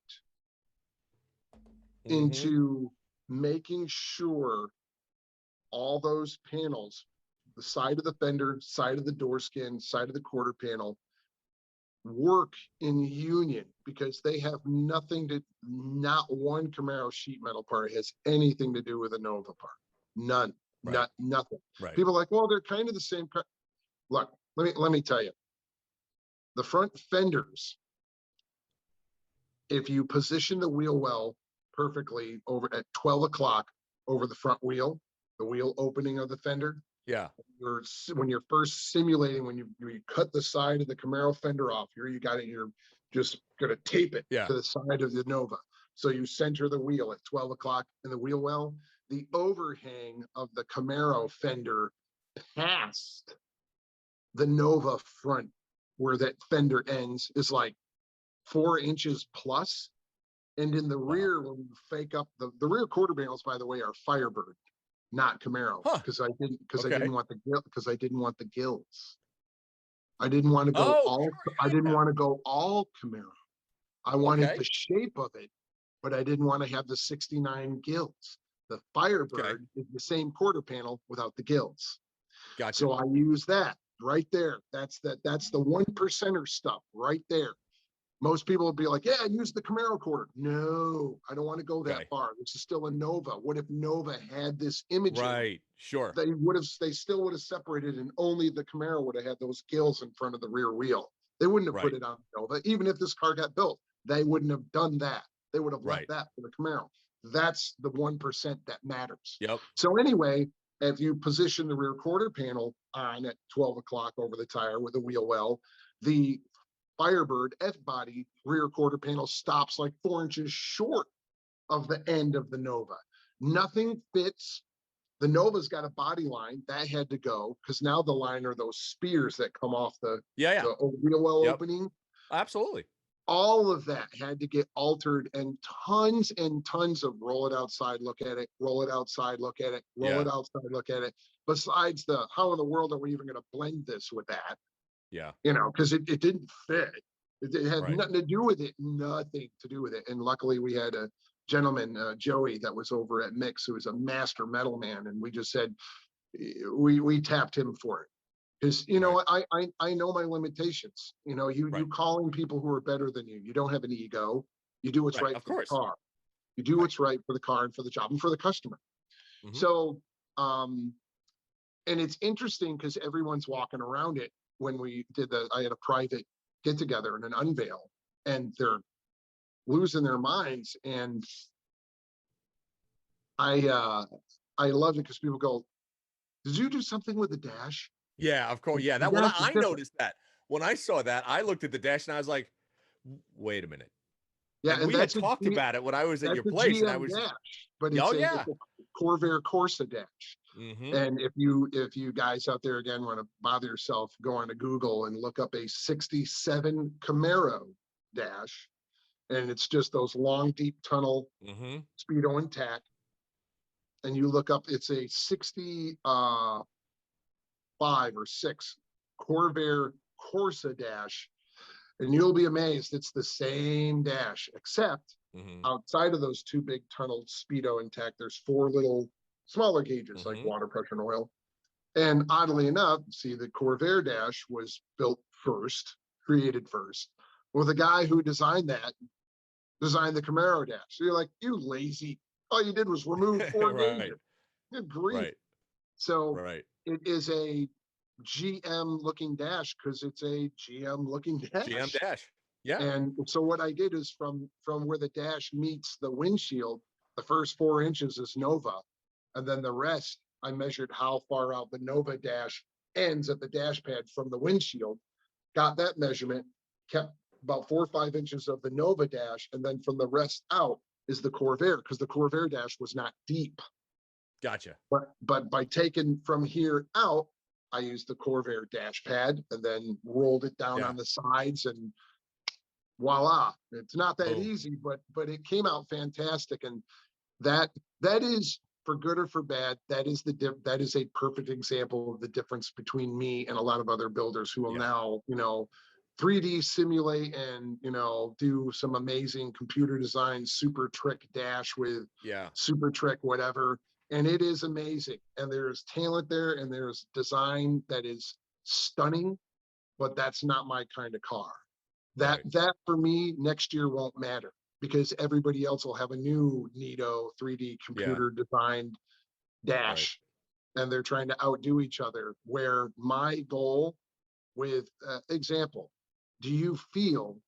Speaker 1: mhm,
Speaker 2: into making sure all those panels, the side of the fender, side of the door skin, side of the quarter panel, work in union, because they have nothing to, not one Camaro sheet metal part has anything to do with a Nova part. None,
Speaker 1: right,
Speaker 2: nothing.
Speaker 1: right.
Speaker 2: People are like, well, they're kind of the same. Look, let me tell you, the front fenders, if you position the wheel well perfectly over at 12 o'clock over the front wheel, the wheel opening of the fender,
Speaker 1: Yeah,
Speaker 2: when you're first simulating, when you cut the side of the Camaro fender off, here you got it, you're just gonna tape it
Speaker 1: yeah,
Speaker 2: to the side of the Nova. So you center the wheel at 12 o'clock in the wheel well. The overhang of the Camaro fender past the Nova front, where that fender ends, is like 4 inches plus. And in the
Speaker 1: wow.
Speaker 2: rear, when you fake up the rear quarter panels, by the way, are Firebird, not Camaro,
Speaker 1: Huh.
Speaker 2: because I
Speaker 1: Okay.
Speaker 2: didn't want the gills. I didn't want to go
Speaker 1: Oh,
Speaker 2: all
Speaker 1: sure.
Speaker 2: I didn't
Speaker 1: Yeah,
Speaker 2: want to go all Camaro. I
Speaker 1: yeah.
Speaker 2: wanted
Speaker 1: Okay.
Speaker 2: the shape of it, but I didn't want to have the 69 gills. The
Speaker 1: Okay.
Speaker 2: Firebird is the same quarter panel without the gills.
Speaker 1: Gotcha.
Speaker 2: So I use that right there. That's the 1%er stuff right there. Most people would be like, yeah, use the Camaro quarter. No, I don't want to go that
Speaker 1: Okay.
Speaker 2: far. This is still a Nova. What if Nova had this imaging?
Speaker 1: Right. Sure.
Speaker 2: They still would have separated, and only the Camaro would have had those gills in front of the rear wheel. They wouldn't have put
Speaker 1: Right.
Speaker 2: it on Nova. Even if this car got built, they wouldn't have done that. They would have left
Speaker 1: Right.
Speaker 2: that for the Camaro. That's the 1% that matters.
Speaker 1: Yep.
Speaker 2: So anyway, if you position the rear quarter panel on at 12 o'clock over the tire with the wheel well, the Firebird F-body rear quarter panel stops like 4 inches short of the end of the Nova. Nothing fits. The Nova's got a body line that had to go, because now the line are those spears that come off the
Speaker 1: Yeah. Yeah.
Speaker 2: wheel well
Speaker 1: Yep.
Speaker 2: opening.
Speaker 1: Absolutely.
Speaker 2: All of that had to get altered, and tons of roll it outside, look at it, roll it outside, look at it, roll
Speaker 1: Yeah.
Speaker 2: it outside, look at it. Besides the, how in the world are we even going to blend this with that?
Speaker 1: Yeah.
Speaker 2: Because it didn't fit. It had
Speaker 1: Right.
Speaker 2: nothing to do with it, nothing to do with it. And luckily we had a gentleman, Joey, that was over at Mix, who was a master metal man. And we just said, we tapped him for it. Because,
Speaker 1: Right.
Speaker 2: I know my limitations. You
Speaker 1: Right.
Speaker 2: calling people who are better than you. You don't have an ego. You do what's
Speaker 1: Right.
Speaker 2: right
Speaker 1: Of
Speaker 2: for the
Speaker 1: course.
Speaker 2: car. You do
Speaker 1: Right.
Speaker 2: what's right for the car and for the job and for the customer.
Speaker 1: Hmm.
Speaker 2: So, and it's interesting because everyone's walking around it. When I had a private get together and an unveil, and they're losing their minds. And I love it because people go, did you do something with the dash?
Speaker 1: Yeah. Of course. Yeah.
Speaker 2: The
Speaker 1: That. Well,
Speaker 2: dash is
Speaker 1: I
Speaker 2: different.
Speaker 1: noticed that when I saw that. I looked at the dash and I was like, "Wait a minute."
Speaker 2: Yeah,
Speaker 1: And
Speaker 2: and
Speaker 1: we had talked about it when I was at your
Speaker 2: that's a
Speaker 1: place, and I
Speaker 2: GM
Speaker 1: was just,
Speaker 2: dash, but
Speaker 1: oh
Speaker 2: it's
Speaker 1: yeah.
Speaker 2: a Corvair Corsa dash.
Speaker 1: Hmm.
Speaker 2: And if you guys out there again want to bother yourself, go on to Google and look up a 67 Camaro dash, and it's just those long, deep tunnel,
Speaker 1: Hmm.
Speaker 2: speedo intact. And you look up, it's a 65 or 6 Corvair Corsa dash, and you'll be amazed. It's the same dash, except
Speaker 1: Hmm.
Speaker 2: Outside of those two big tunneled Speedo and Tech, there's four little smaller gauges like
Speaker 1: Hmm.
Speaker 2: water pressure and oil. And oddly enough, see, the Corvair dash was built first, created first. Well, the guy who designed that designed the Camaro dash. So you're like, you lazy. All you did was remove four
Speaker 1: Right.
Speaker 2: gauges. Good grief.
Speaker 1: Right.
Speaker 2: So
Speaker 1: Right.
Speaker 2: it is a GM looking dash because it's a GM looking
Speaker 1: GM
Speaker 2: dash.
Speaker 1: dash. Yeah.
Speaker 2: And so what I did is from where the dash meets the windshield, the first 4 inches is Nova. And then the rest, I measured how far out the Nova dash ends at the dash pad from the windshield, got that measurement, kept about 4 or 5 inches of the Nova dash, and then from the rest out is the Corvair, because the Corvair dash was not deep.
Speaker 1: Gotcha.
Speaker 2: But by taking from here out, I used the Corvair dash pad and then rolled it down
Speaker 1: Yeah.
Speaker 2: on the sides, and voila. It's not that
Speaker 1: Boom.
Speaker 2: easy, but it came out fantastic. And that is, for good or for bad, that is that is a perfect example of the difference between me and a lot of other builders who will
Speaker 1: Yeah.
Speaker 2: now, 3D simulate and, do some amazing computer design, super trick dash with
Speaker 1: Yeah.
Speaker 2: super trick, whatever. And it is amazing. And there's talent there and there's design that is stunning, but that's not my kind of car. That
Speaker 1: Right.
Speaker 2: that for me next year won't matter because everybody else will have a new Nito 3D
Speaker 1: Yeah.
Speaker 2: computer designed
Speaker 1: Right.
Speaker 2: dash, and they're trying to outdo each other. Where my goal with example, do you feel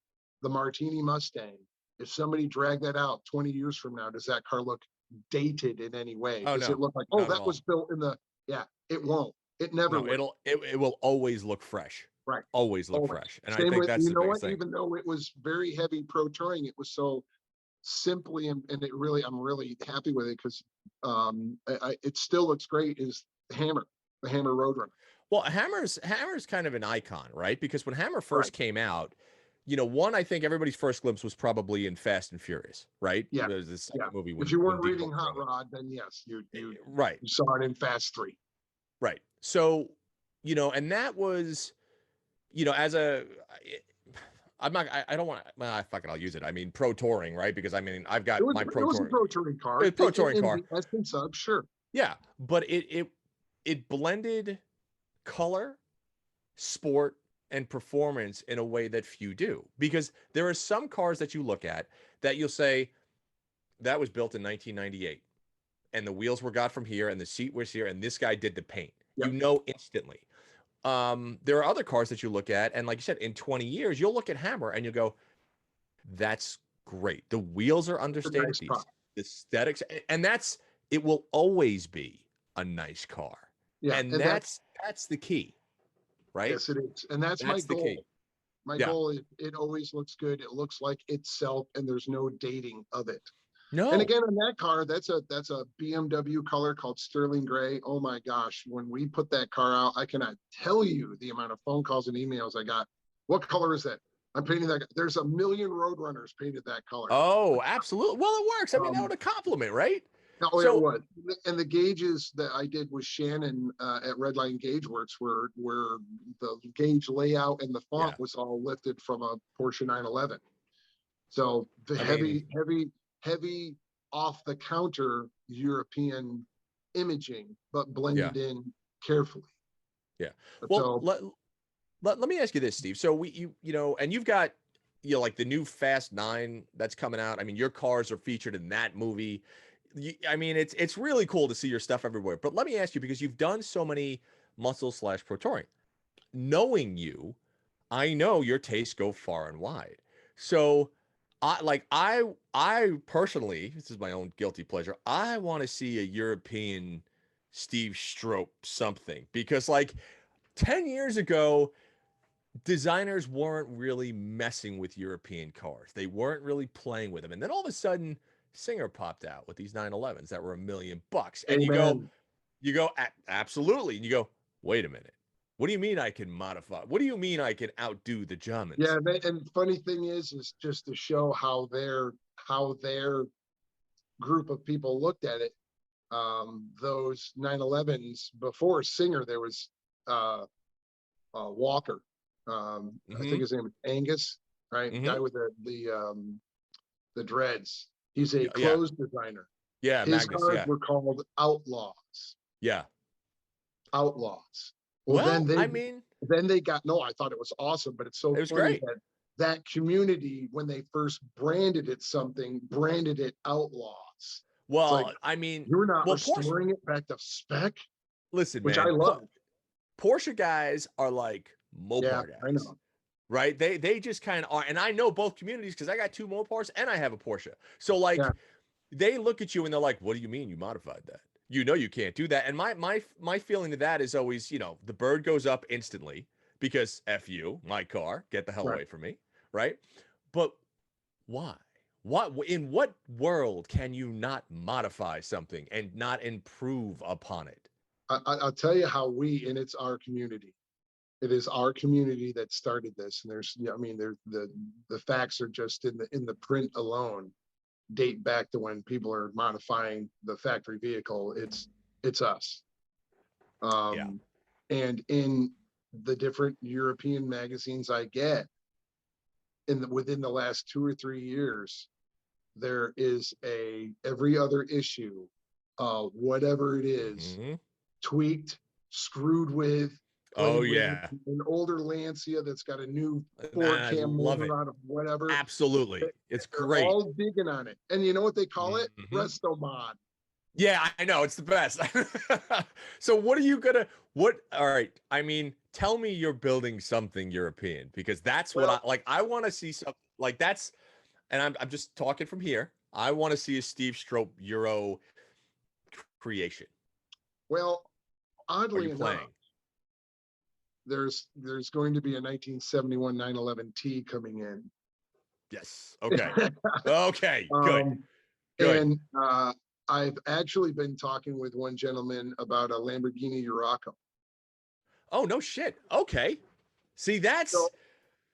Speaker 2: the Martini Mustang? If somebody dragged that out 20 years from now, does that car look dated in any way?
Speaker 1: Oh
Speaker 2: Does it
Speaker 1: no,
Speaker 2: look like, oh,
Speaker 1: not at
Speaker 2: that
Speaker 1: all.
Speaker 2: was built in the, yeah, it won't. It never
Speaker 1: No,
Speaker 2: will.
Speaker 1: it will always look fresh.
Speaker 2: Right.
Speaker 1: Always look
Speaker 2: Always.
Speaker 1: fresh. And I
Speaker 2: Same
Speaker 1: think
Speaker 2: with,
Speaker 1: that's
Speaker 2: you
Speaker 1: the
Speaker 2: know
Speaker 1: biggest
Speaker 2: what,
Speaker 1: thing.
Speaker 2: even though it was very heavy pro touring, it was so simply, and it really, I'm really happy with it because it still looks great, is the Hammer Roadrunner.
Speaker 1: Well, Hammer's kind of an icon, right? Because when Hammer
Speaker 2: Right.
Speaker 1: first came out, one, I think everybody's first glimpse was probably in Fast and Furious, right?
Speaker 2: Yeah.
Speaker 1: It was the
Speaker 2: Yeah.
Speaker 1: second movie
Speaker 2: If
Speaker 1: when
Speaker 2: you
Speaker 1: when
Speaker 2: weren't
Speaker 1: Diesel
Speaker 2: reading
Speaker 1: was
Speaker 2: Hot
Speaker 1: running.
Speaker 2: Rod, then yes, you
Speaker 1: Right.
Speaker 2: saw it in Fast 3.
Speaker 1: Right. So, and that was, as a I'm not I don't want well, fuck it, I'll use it. I mean pro touring, right? Because I mean I've got my
Speaker 2: It
Speaker 1: pro
Speaker 2: was a
Speaker 1: touring
Speaker 2: pro touring car
Speaker 1: pro touring
Speaker 2: in
Speaker 1: car.
Speaker 2: the essence of, sure.
Speaker 1: Yeah, but it blended color, sport, and performance in a way that few do. Because there are some cars that you look at that you'll say that was built in 1998 and the wheels were got from here and the seat was here and this guy did the paint.
Speaker 2: Yep.
Speaker 1: Instantly. There are other cars that you look at and like you said in 20 years you'll look at Hammer and you'll go that's great. The wheels are
Speaker 2: It's a
Speaker 1: understated,
Speaker 2: nice
Speaker 1: the
Speaker 2: car.
Speaker 1: aesthetics, and it will always be a nice car.
Speaker 2: Yeah.
Speaker 1: And
Speaker 2: And
Speaker 1: that's the key, right?
Speaker 2: yes, it is. And that's my
Speaker 1: That's the key.
Speaker 2: goal. My
Speaker 1: Yeah.
Speaker 2: goal is it always looks good. It looks like itself, and there's no dating of it. And
Speaker 1: No.
Speaker 2: again, on that car, that's a BMW color called Sterling Gray. Oh my gosh, when we put that car out, I cannot tell you the amount of phone calls and emails I got. What color is that? I'm painting that. There's a million Roadrunners painted that color.
Speaker 1: Oh, absolutely. Well, it works. I mean, that
Speaker 2: Um,
Speaker 1: would a compliment, right?
Speaker 2: oh, it
Speaker 1: So,
Speaker 2: was. And the gauges that I did with Shannon at Redline Gauge Works were the gauge layout and the
Speaker 1: yeah.
Speaker 2: font was all lifted from a Porsche 911. So the
Speaker 1: I mean,
Speaker 2: heavy off the counter European imaging, but
Speaker 1: yeah.
Speaker 2: blended in carefully.
Speaker 1: Yeah. Well,
Speaker 2: So
Speaker 1: let me ask you this, Steve. So and you've got like the new Fast 9 that's coming out. I mean, your cars are featured in that movie. I mean, it's really cool to see your stuff everywhere. But let me ask you because you've done so many muscle/pro touring. Knowing you, I know your tastes go far and wide. So I personally, this is my own guilty pleasure. I want to see a European Steve Strope something because like 10 years ago, designers weren't really messing with European cars. They weren't really playing with them. And then all of a sudden, Singer popped out with these 911s that were $1 million. And
Speaker 2: amen.
Speaker 1: you go, absolutely. And you go, wait a minute. What do you mean I can modify? What do you mean I can outdo the Germans?
Speaker 2: Yeah, and funny thing is just to show how their group of people looked at it. Those 911s before Singer, there was Walker. I
Speaker 1: Mm-hmm.
Speaker 2: think his name is Angus, right?
Speaker 1: Mm-hmm.
Speaker 2: Guy with the the dreads. He's a
Speaker 1: Yeah.
Speaker 2: clothes designer.
Speaker 1: Yeah.
Speaker 2: His
Speaker 1: Magnus.
Speaker 2: cars
Speaker 1: Yeah.
Speaker 2: were called Outlaws.
Speaker 1: Yeah.
Speaker 2: Outlaws. Well,
Speaker 1: Well, I mean,
Speaker 2: then they got, no, I thought it was awesome, but it's so
Speaker 1: it was
Speaker 2: funny
Speaker 1: great.
Speaker 2: that community, when they first branded it something, branded it Outlaws. It's like,
Speaker 1: Well, I mean,
Speaker 2: you're not
Speaker 1: well, Porsche,
Speaker 2: restoring it back to spec,
Speaker 1: listen,
Speaker 2: which I
Speaker 1: man,
Speaker 2: love.
Speaker 1: Porsche guys are like
Speaker 2: Yeah,
Speaker 1: Mopar
Speaker 2: I
Speaker 1: guys,
Speaker 2: know.
Speaker 1: right? They just kind of are. And I know both communities because I got 2 Mopars and I have a Porsche. So like
Speaker 2: Yeah.
Speaker 1: they look at you and they're like, what do you mean you modified that? You know you can't do that. And my feeling to that is always, you know, the bird goes up instantly because F you, my car, get the hell
Speaker 2: Right.
Speaker 1: away from me, right? But why? What in what world can you not modify something and not improve upon it?
Speaker 2: I'll tell you how and it's our community. It is our community that started this, and there's, I mean, the facts are just in the print alone date back to when people are modifying the factory vehicle. It's us.
Speaker 1: Yeah.
Speaker 2: And in the different European magazines I get within the last 2 or 3 years, there is every other issue, whatever it is,
Speaker 1: Mhm.
Speaker 2: tweaked, screwed with,
Speaker 1: Oh
Speaker 2: played with,
Speaker 1: yeah.
Speaker 2: an older Lancia that's got a new
Speaker 1: And
Speaker 2: four
Speaker 1: I
Speaker 2: cam
Speaker 1: love it.
Speaker 2: motor out of whatever.
Speaker 1: Absolutely. It's
Speaker 2: They're
Speaker 1: great.
Speaker 2: all digging on it. And you know what they call it?
Speaker 1: Mhm.
Speaker 2: Resto mod.
Speaker 1: Yeah, I know. It's the best. So what are you gonna all right. I mean, tell me you're building something European because that's what I
Speaker 2: Well,
Speaker 1: like. I want to see something like that's and I'm just talking from here. I want to see a Steve Strope Euro creation.
Speaker 2: well,
Speaker 1: Are
Speaker 2: oddly
Speaker 1: you
Speaker 2: enough,
Speaker 1: playing?
Speaker 2: there's going to be a 1971 911T coming in.
Speaker 1: Yes. Okay. Okay. Good.
Speaker 2: um,
Speaker 1: Good.
Speaker 2: and I've actually been talking with one gentleman about a Lamborghini Urraco.
Speaker 1: Oh, no shit. Okay. See, that's
Speaker 2: So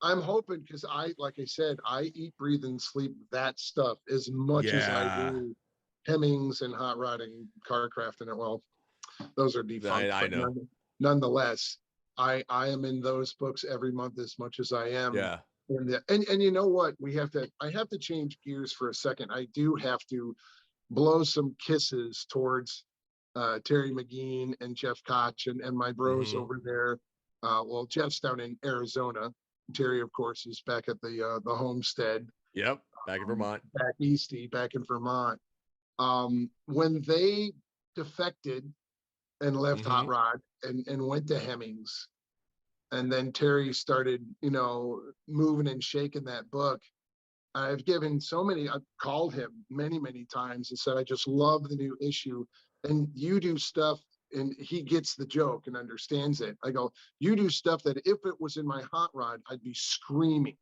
Speaker 2: I'm hoping, because like I said, I eat, breathe, and sleep that stuff as much as I
Speaker 1: yeah.
Speaker 2: do Hemmings and hot rodding, car crafting. Well, those are defunct,
Speaker 1: I
Speaker 2: but
Speaker 1: know.
Speaker 2: nonetheless, I am in those books every month as much as I am.
Speaker 1: Yeah.
Speaker 2: And you know what? I have to change gears for a second. I do have to blow some kisses towards Terry McGean and Jeff Koch and my bros
Speaker 1: Mhm.
Speaker 2: over there. Well, Jeff's down in Arizona. Terry, of course, is back at the homestead,
Speaker 1: Yep. Back in Vermont.
Speaker 2: back easty, back in Vermont. When they defected and left Hot
Speaker 1: Mhm.
Speaker 2: Rod and went to Hemmings, and then Terry started, moving and shaking that book. I've called him many, many times and said, I just love the new issue. And you do stuff, and he gets the joke and understands it. I go, you do stuff that if it was in my hot rod, I'd be screaming.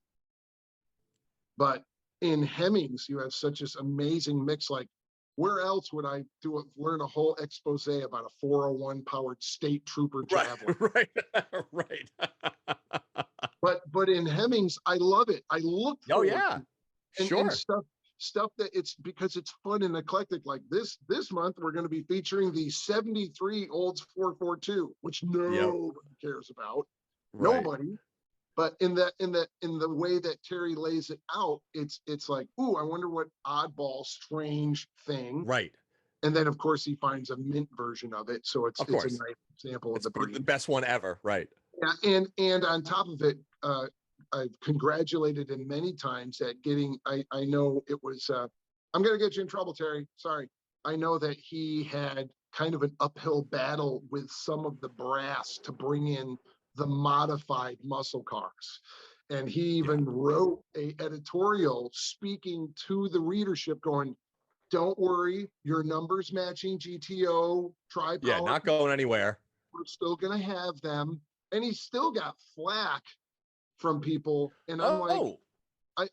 Speaker 2: But in Hemmings, you have such this amazing mix. Like, where else would I learn a whole expose about a 401 powered state trooper
Speaker 1: Right.
Speaker 2: javelin?
Speaker 1: Right. Right.
Speaker 2: But in Hemmings, I love it. I look
Speaker 1: Oh
Speaker 2: forward
Speaker 1: yeah.
Speaker 2: to and
Speaker 1: Sure.
Speaker 2: stuff that it's because it's fun and eclectic. Like this month, we're going to be featuring the 73 Olds 442, which
Speaker 1: Yep.
Speaker 2: nobody cares about.
Speaker 1: Right.
Speaker 2: Nobody. But in the way that Terry lays it out, it's like, ooh, I wonder what oddball, strange thing.
Speaker 1: Right.
Speaker 2: And then of course he finds a mint version of it, so
Speaker 1: Of
Speaker 2: it's a
Speaker 1: course.
Speaker 2: nice example of
Speaker 1: It's
Speaker 2: the
Speaker 1: the
Speaker 2: breed.
Speaker 1: best one ever. Right.
Speaker 2: Yeah, and on top of it, I've congratulated him many times at getting. I know it was. I'm gonna get you in trouble, Terry. Sorry. I know that he had kind of an uphill battle with some of the brass to bring in the modified muscle cars, and he
Speaker 1: Yeah.
Speaker 2: even wrote a editorial speaking to the readership, going, "Don't worry, your numbers matching GTO
Speaker 1: Yeah.
Speaker 2: tri-power.
Speaker 1: Not going anywhere.
Speaker 2: We're still gonna have them." And he still got flack from people, and I'm like,
Speaker 1: Oh.
Speaker 2: I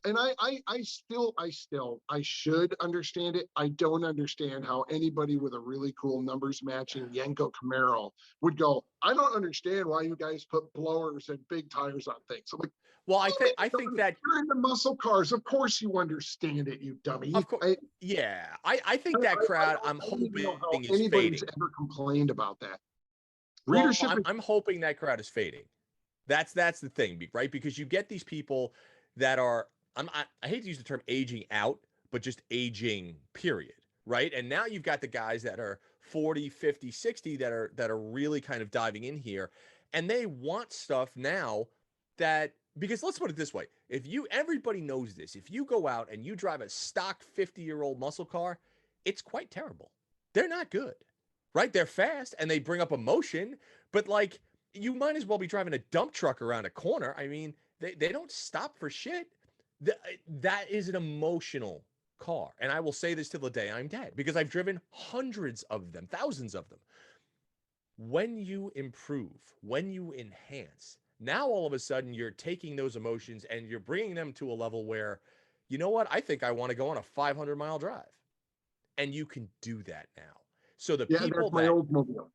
Speaker 2: should understand it. I don't understand how anybody with a really cool numbers matching Yenko Camaro would go, I don't understand why you guys put blowers and big tires on things. I'm like,
Speaker 1: Well, I think that
Speaker 2: you're into muscle cars. Of course you understand it, you dummy.
Speaker 1: of course. Yeah. I think that crowd I'm
Speaker 2: I don't even
Speaker 1: hoping
Speaker 2: know how
Speaker 1: is
Speaker 2: anybody's
Speaker 1: fading.
Speaker 2: ever complained about that.
Speaker 1: Well,
Speaker 2: Readership is
Speaker 1: I'm hoping that crowd is fading. That's the thing, right? Because you get these people that are I hate to use the term aging out, but just aging, period. Right. And now you've got the guys that are 40, 50, 60 that are really kind of diving in here, and they want stuff now that, because let's put it this way, if you, everybody knows this, if you go out and you drive a stock 50-year-old muscle car, it's quite terrible. They're not good, right? They're fast and they bring up emotion, but like, you might as well be driving a dump truck around a corner. I mean, they don't stop for shit. That is an emotional car. And I will say this till the day I'm dead, because I've driven hundreds of them, thousands of them. When you improve, when you enhance, now all of a sudden you're taking those emotions and you're bringing them to a level where, you know what, I think I want to go on a 500-mile drive. And you can do that now. So the
Speaker 2: Yeah,
Speaker 1: people
Speaker 2: that's my
Speaker 1: that,
Speaker 2: Oldsmobile.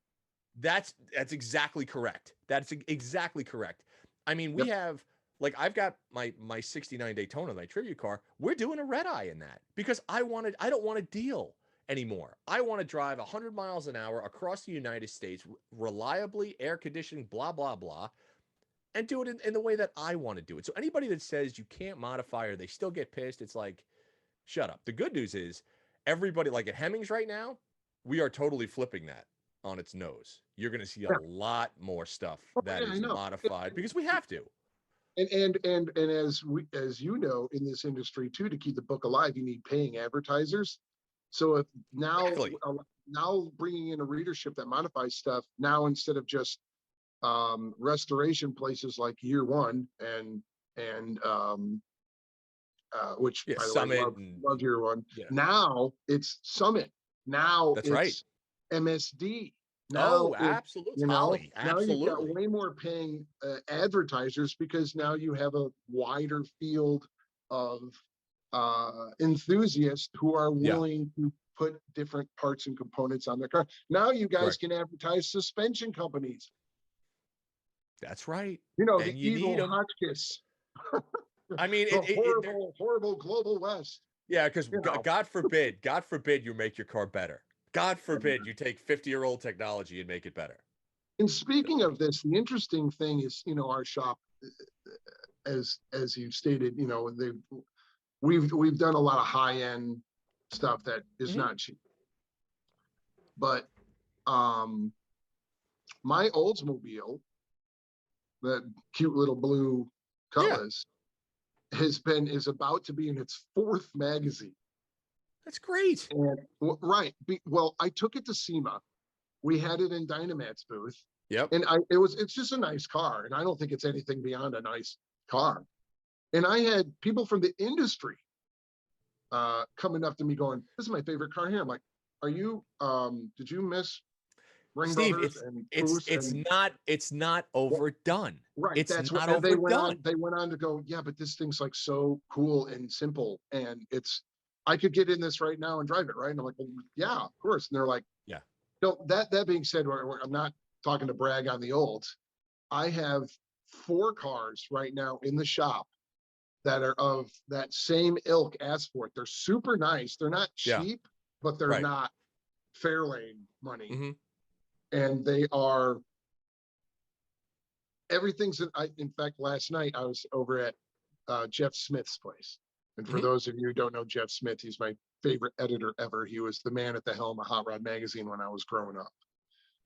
Speaker 1: that's exactly correct. That's exactly correct. I mean, we
Speaker 2: Yep.
Speaker 1: have, like, I've got my 69 Daytona, my tribute car. We're doing a red eye in that because I don't want to deal anymore. I want to drive 100 miles an hour across the United States reliably, air conditioning, blah, blah, blah, and do it in the way that I want to do it. So anybody that says you can't modify or they still get pissed, it's like, shut up. The good news is everybody, like at Hemmings right now, we are totally flipping that on its nose. You're going to see a
Speaker 2: Yeah.
Speaker 1: lot more stuff
Speaker 2: Oh,
Speaker 1: that
Speaker 2: yeah, I
Speaker 1: is
Speaker 2: know.
Speaker 1: modified because we have to.
Speaker 2: And as you know, in this industry too, to keep the book alive, you need paying advertisers. So if now
Speaker 1: Exactly.
Speaker 2: now bringing in a readership that modifies stuff now, instead of just restoration places like Year One and which,
Speaker 1: Yeah,
Speaker 2: by the way,
Speaker 1: Summit
Speaker 2: love Year One.
Speaker 1: yeah.
Speaker 2: Now it's Summit. Now
Speaker 1: That's right.
Speaker 2: it's MSD. Now
Speaker 1: Oh,
Speaker 2: it,
Speaker 1: absolutely.
Speaker 2: you know,
Speaker 1: Holly,
Speaker 2: now you've got
Speaker 1: absolutely.
Speaker 2: way more paying advertisers, because now you have a wider field of enthusiasts who are
Speaker 1: Yeah,
Speaker 2: willing to put different parts and components on their car. Now you guys
Speaker 1: correct.
Speaker 2: can advertise suspension companies.
Speaker 1: That's right.
Speaker 2: You know, the
Speaker 1: And you need
Speaker 2: evil
Speaker 1: them.
Speaker 2: Hotchkiss,
Speaker 1: I mean,
Speaker 2: the horrible global West.
Speaker 1: yeah, because
Speaker 2: You know,
Speaker 1: God forbid you make your car better. God forbid you take 50-year-old technology and make it better.
Speaker 2: and speaking of this, the interesting thing is, you know, our shop, as you stated, you know, we've done a lot of high end stuff that is
Speaker 1: Mhm.
Speaker 2: not cheap. But my Oldsmobile, that cute little blue
Speaker 1: Yeah,
Speaker 2: Cutlass, is about to be in its fourth magazine.
Speaker 1: that's great.
Speaker 2: And right, well, I took it to SEMA. We had it in Dynamat's booth,
Speaker 1: Yep.
Speaker 2: and it's just a nice car, and I don't think it's anything beyond a nice car. And I had people from the industry coming up to me going, "This is my favorite car here." I'm like, "Are you? Did you miss Ring
Speaker 1: Steve,
Speaker 2: Brothers
Speaker 1: it's
Speaker 2: and
Speaker 1: it's
Speaker 2: Foose
Speaker 1: it's
Speaker 2: and?"
Speaker 1: not it's not
Speaker 2: Well,
Speaker 1: overdone.
Speaker 2: right,
Speaker 1: It's
Speaker 2: that's what,
Speaker 1: not
Speaker 2: and
Speaker 1: overdone.
Speaker 2: they went on to go, "Yeah, but this thing's like so cool and simple, and I could get in this right now and drive it, right?" And I'm like, "Well, yeah, of course." And they're like,
Speaker 1: Yeah.
Speaker 2: "No." That being said, I'm not talking to brag on the old. I have 4 cars right now in the shop that are of that same ilk as for it. They're super nice. They're not
Speaker 1: Yeah.
Speaker 2: cheap, but they're
Speaker 1: Right.
Speaker 2: not Fairlane money.
Speaker 1: Hmm.
Speaker 2: And they are everything's in fact, last night I was over at Jeff Smith's place. And for
Speaker 1: Hmm.
Speaker 2: those of you who don't know Jeff Smith, he's my favorite editor ever. He was the man at the helm of Hot Rod Magazine when I was growing up,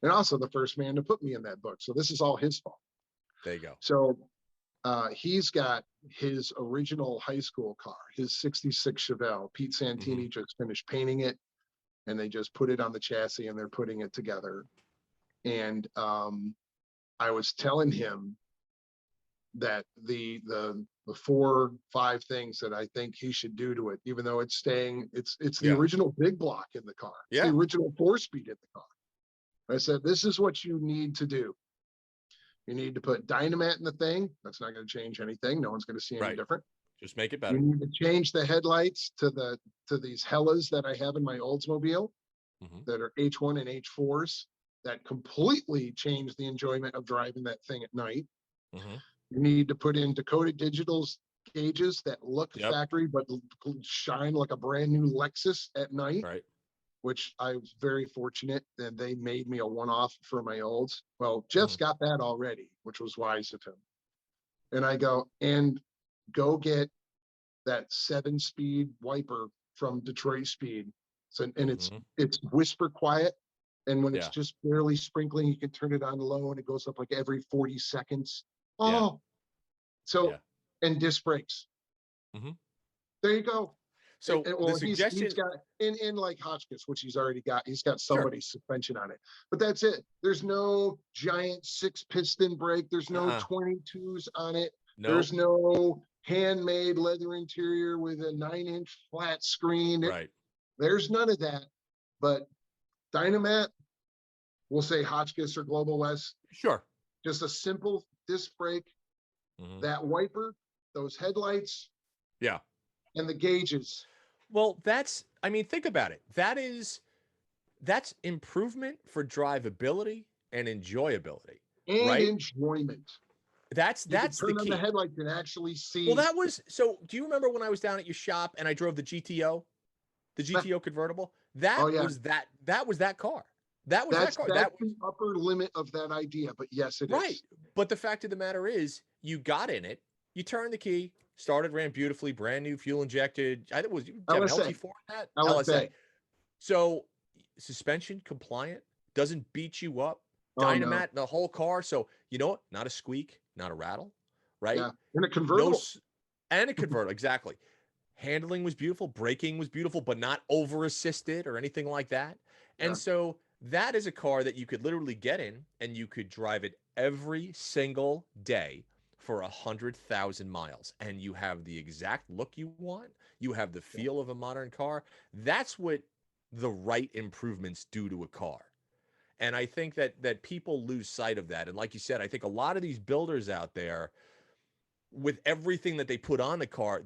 Speaker 2: and also the first man to put me in that book. So this is all his fault.
Speaker 1: There you go.
Speaker 2: So he's got his original high school car, his 66 Chevelle. Pete
Speaker 1: Hmm.
Speaker 2: Santini just finished painting it, and they just put it on the chassis and they're putting it together. And I was telling him that the 4-5 things that I think he should do to it, even though it's the
Speaker 1: Yeah.
Speaker 2: original big block in the car. It's the
Speaker 1: Yeah.
Speaker 2: original 4-speed in the car. I said, this is what you need to do. You need to put Dynamite in the thing. That's not going to change anything. No one's going to see any
Speaker 1: Right.
Speaker 2: different.
Speaker 1: Just make it
Speaker 2: You
Speaker 1: better.
Speaker 2: need to change the headlights to these Hellas that I have in my Oldsmobile
Speaker 1: Hmm.
Speaker 2: that are H1 and H4s that completely change the enjoyment of driving that thing at night.
Speaker 1: Hmm.
Speaker 2: You need to put in Dakota Digital's gauges that look
Speaker 1: Yep.
Speaker 2: factory but shine like a brand new Lexus at night,
Speaker 1: Right.
Speaker 2: which I was very fortunate that they made me a one-off for my olds. Well,
Speaker 1: Hmm.
Speaker 2: Jeff's got that already, which was wise of him. And I go, and go get that 7-speed wiper from Detroit Speed. So, and
Speaker 1: Mhm.
Speaker 2: it's whisper quiet. And when it's
Speaker 1: Yeah.
Speaker 2: just barely sprinkling, you can turn it on low and it goes up like every 40 seconds.
Speaker 1: Yeah.
Speaker 2: Oh, so,
Speaker 1: Yeah.
Speaker 2: and disc brakes.
Speaker 1: Mhm.
Speaker 2: There you go.
Speaker 1: So the
Speaker 2: Well, he's
Speaker 1: suggestion,
Speaker 2: got in like Hotchkiss, which he's already got. He's got
Speaker 1: sure.
Speaker 2: somebody's suspension on it, but that's it. There's no giant 6-piston brake. There's no
Speaker 1: Uh-uh.
Speaker 2: 22s on it.
Speaker 1: Nope.
Speaker 2: There's no handmade leather interior with a 9-inch flat screen.
Speaker 1: Right.
Speaker 2: There's none of that. But Dynamat, we'll say Hotchkiss or Global West,
Speaker 1: Sure.
Speaker 2: just a simple disc brake,
Speaker 1: Mhm.
Speaker 2: that wiper, those headlights,
Speaker 1: Yeah.
Speaker 2: and the gauges.
Speaker 1: Well, I mean, think about it. That's improvement for drivability and enjoyability,
Speaker 2: And
Speaker 1: right?
Speaker 2: enjoyment.
Speaker 1: That's
Speaker 2: You can
Speaker 1: that's the
Speaker 2: turn on the
Speaker 1: key.
Speaker 2: headlights and actually
Speaker 1: Well,
Speaker 2: see.
Speaker 1: that was so. Do you remember when I was down at your shop and I drove the GTO, the GTO convertible?
Speaker 2: Oh
Speaker 1: That
Speaker 2: yeah,
Speaker 1: was that car. That was that
Speaker 2: that's
Speaker 1: car.
Speaker 2: that's
Speaker 1: That was
Speaker 2: the upper limit of that idea. But yes, it
Speaker 1: right.
Speaker 2: is.
Speaker 1: But the fact of the matter is, you got in it, you turned the key, started, ran beautifully, brand new, fuel injected. I think it was, did you have an
Speaker 2: LSA,
Speaker 1: LT4 in that? LSA.
Speaker 2: LSA.
Speaker 1: So suspension compliant, doesn't beat you up,
Speaker 2: Oh no,
Speaker 1: dynamat the whole car. So you know what? Not a squeak, not a rattle, right?
Speaker 2: yeah, in a
Speaker 1: No,
Speaker 2: convertible.
Speaker 1: and a convertible, exactly. Handling was beautiful, braking was beautiful, but not over assisted or anything like that. And
Speaker 2: Yeah,
Speaker 1: so that is a car that you could literally get in and you could drive it every single day for 100,000 miles, and you have the exact look you want. You have the
Speaker 2: yeah,
Speaker 1: feel of a modern car. That's what the right improvements do to a car. And I think that people lose sight of that. And like you said, I think a lot of these builders out there, with everything that they put on the car,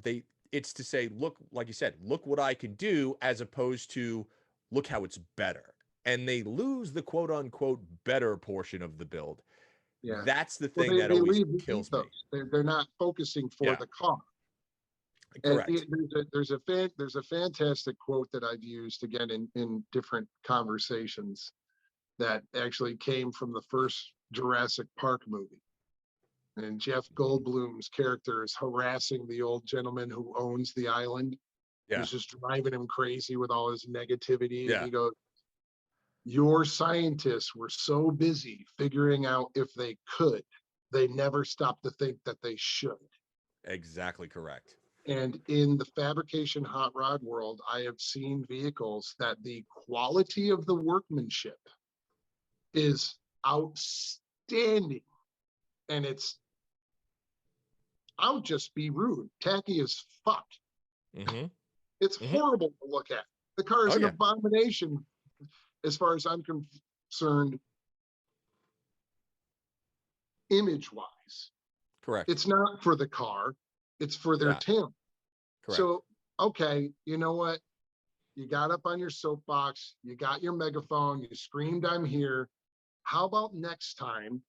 Speaker 1: it's to say, look, like you said, look what I can do, as opposed to look how it's better. And they lose the quote unquote better portion of the build.
Speaker 2: yeah.
Speaker 1: That's the
Speaker 2: Well,
Speaker 1: thing that
Speaker 2: they
Speaker 1: always
Speaker 2: leave the
Speaker 1: kills me.
Speaker 2: ethos. They're not focusing for
Speaker 1: Yeah,
Speaker 2: the car. And
Speaker 1: correct.
Speaker 2: there's a fantastic quote that I've used again in different conversations that actually came from the first Jurassic Park movie. And Jeff Goldblum's character is harassing the old gentleman who owns the island,
Speaker 1: Yeah,
Speaker 2: who's just driving him crazy with all his negativity. And
Speaker 1: yeah,
Speaker 2: he goes, your scientists were so busy figuring out if they could, they never stopped to think that they should.
Speaker 1: exactly correct.
Speaker 2: And in the fabrication hot rod world, I have seen vehicles that the quality of the workmanship is outstanding. And I'll just be rude, tacky as fuck.
Speaker 1: Mm-hmm.
Speaker 2: It's
Speaker 1: Mm-hmm.
Speaker 2: horrible to look at. The car is
Speaker 1: Oh
Speaker 2: an
Speaker 1: yeah,
Speaker 2: abomination as far as I'm concerned, image wise.
Speaker 1: correct.
Speaker 2: It's not for the car, it's for their
Speaker 1: Yeah,
Speaker 2: talent.
Speaker 1: correct.
Speaker 2: So, okay, you know what? You got up on your soapbox, you got your megaphone, you screamed, I'm here. How about next time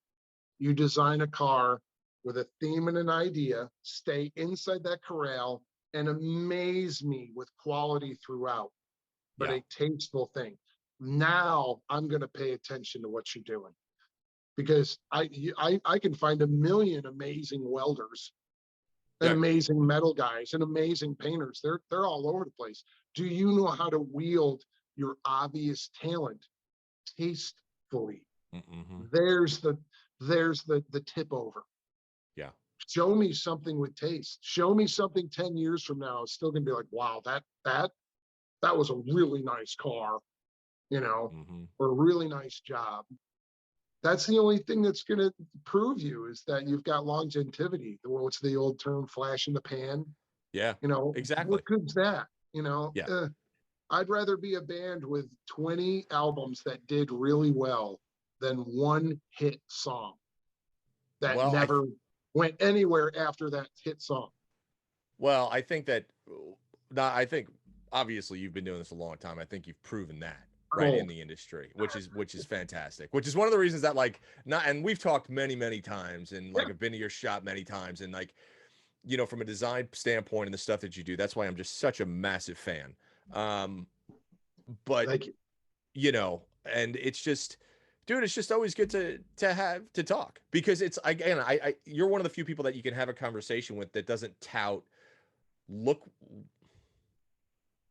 Speaker 2: you design a car with a theme and an idea, stay inside that corral, and amaze me with quality throughout, but
Speaker 1: Yeah,
Speaker 2: a tasteful thing. Now I'm going to pay attention to what you're doing, because I can find a million amazing welders and
Speaker 1: yeah,
Speaker 2: amazing metal guys and amazing painters. They're all over the place. Do you know how to wield your obvious talent tastefully?
Speaker 1: mm-hmm.
Speaker 2: There's the tip over.
Speaker 1: Yeah,
Speaker 2: Show me something with taste. Show me something 10 years from now. It's still gonna be like, wow, that was a really nice car, you know,
Speaker 1: mm-hmm.
Speaker 2: or a really nice job. That's the only thing that's gonna prove you is that you've got longevity. What's the old term, flash in the pan?
Speaker 1: Yeah,
Speaker 2: You know,
Speaker 1: exactly.
Speaker 2: what good's that? You know,
Speaker 1: Yeah.
Speaker 2: I'd rather be a band with 20 albums that did really well than one hit song that
Speaker 1: Well,
Speaker 2: never went anywhere after that hit song.
Speaker 1: I think that, I think obviously you've been doing this a long time. I think you've proven that, right, in
Speaker 2: Oh,
Speaker 1: the industry, which is fantastic. Which is one of the reasons that, like, not, and we've talked many times, and
Speaker 2: yeah.
Speaker 1: like I've been to your shop many times, and like, you know, from a design standpoint and the stuff that you do, that's why I'm just such a massive fan. Um, but
Speaker 2: Thank you.
Speaker 1: you know, and it's just, dude, it's just always good to have to talk, because it's, again, I you're one of the few people that you can have a conversation with that doesn't tout, look,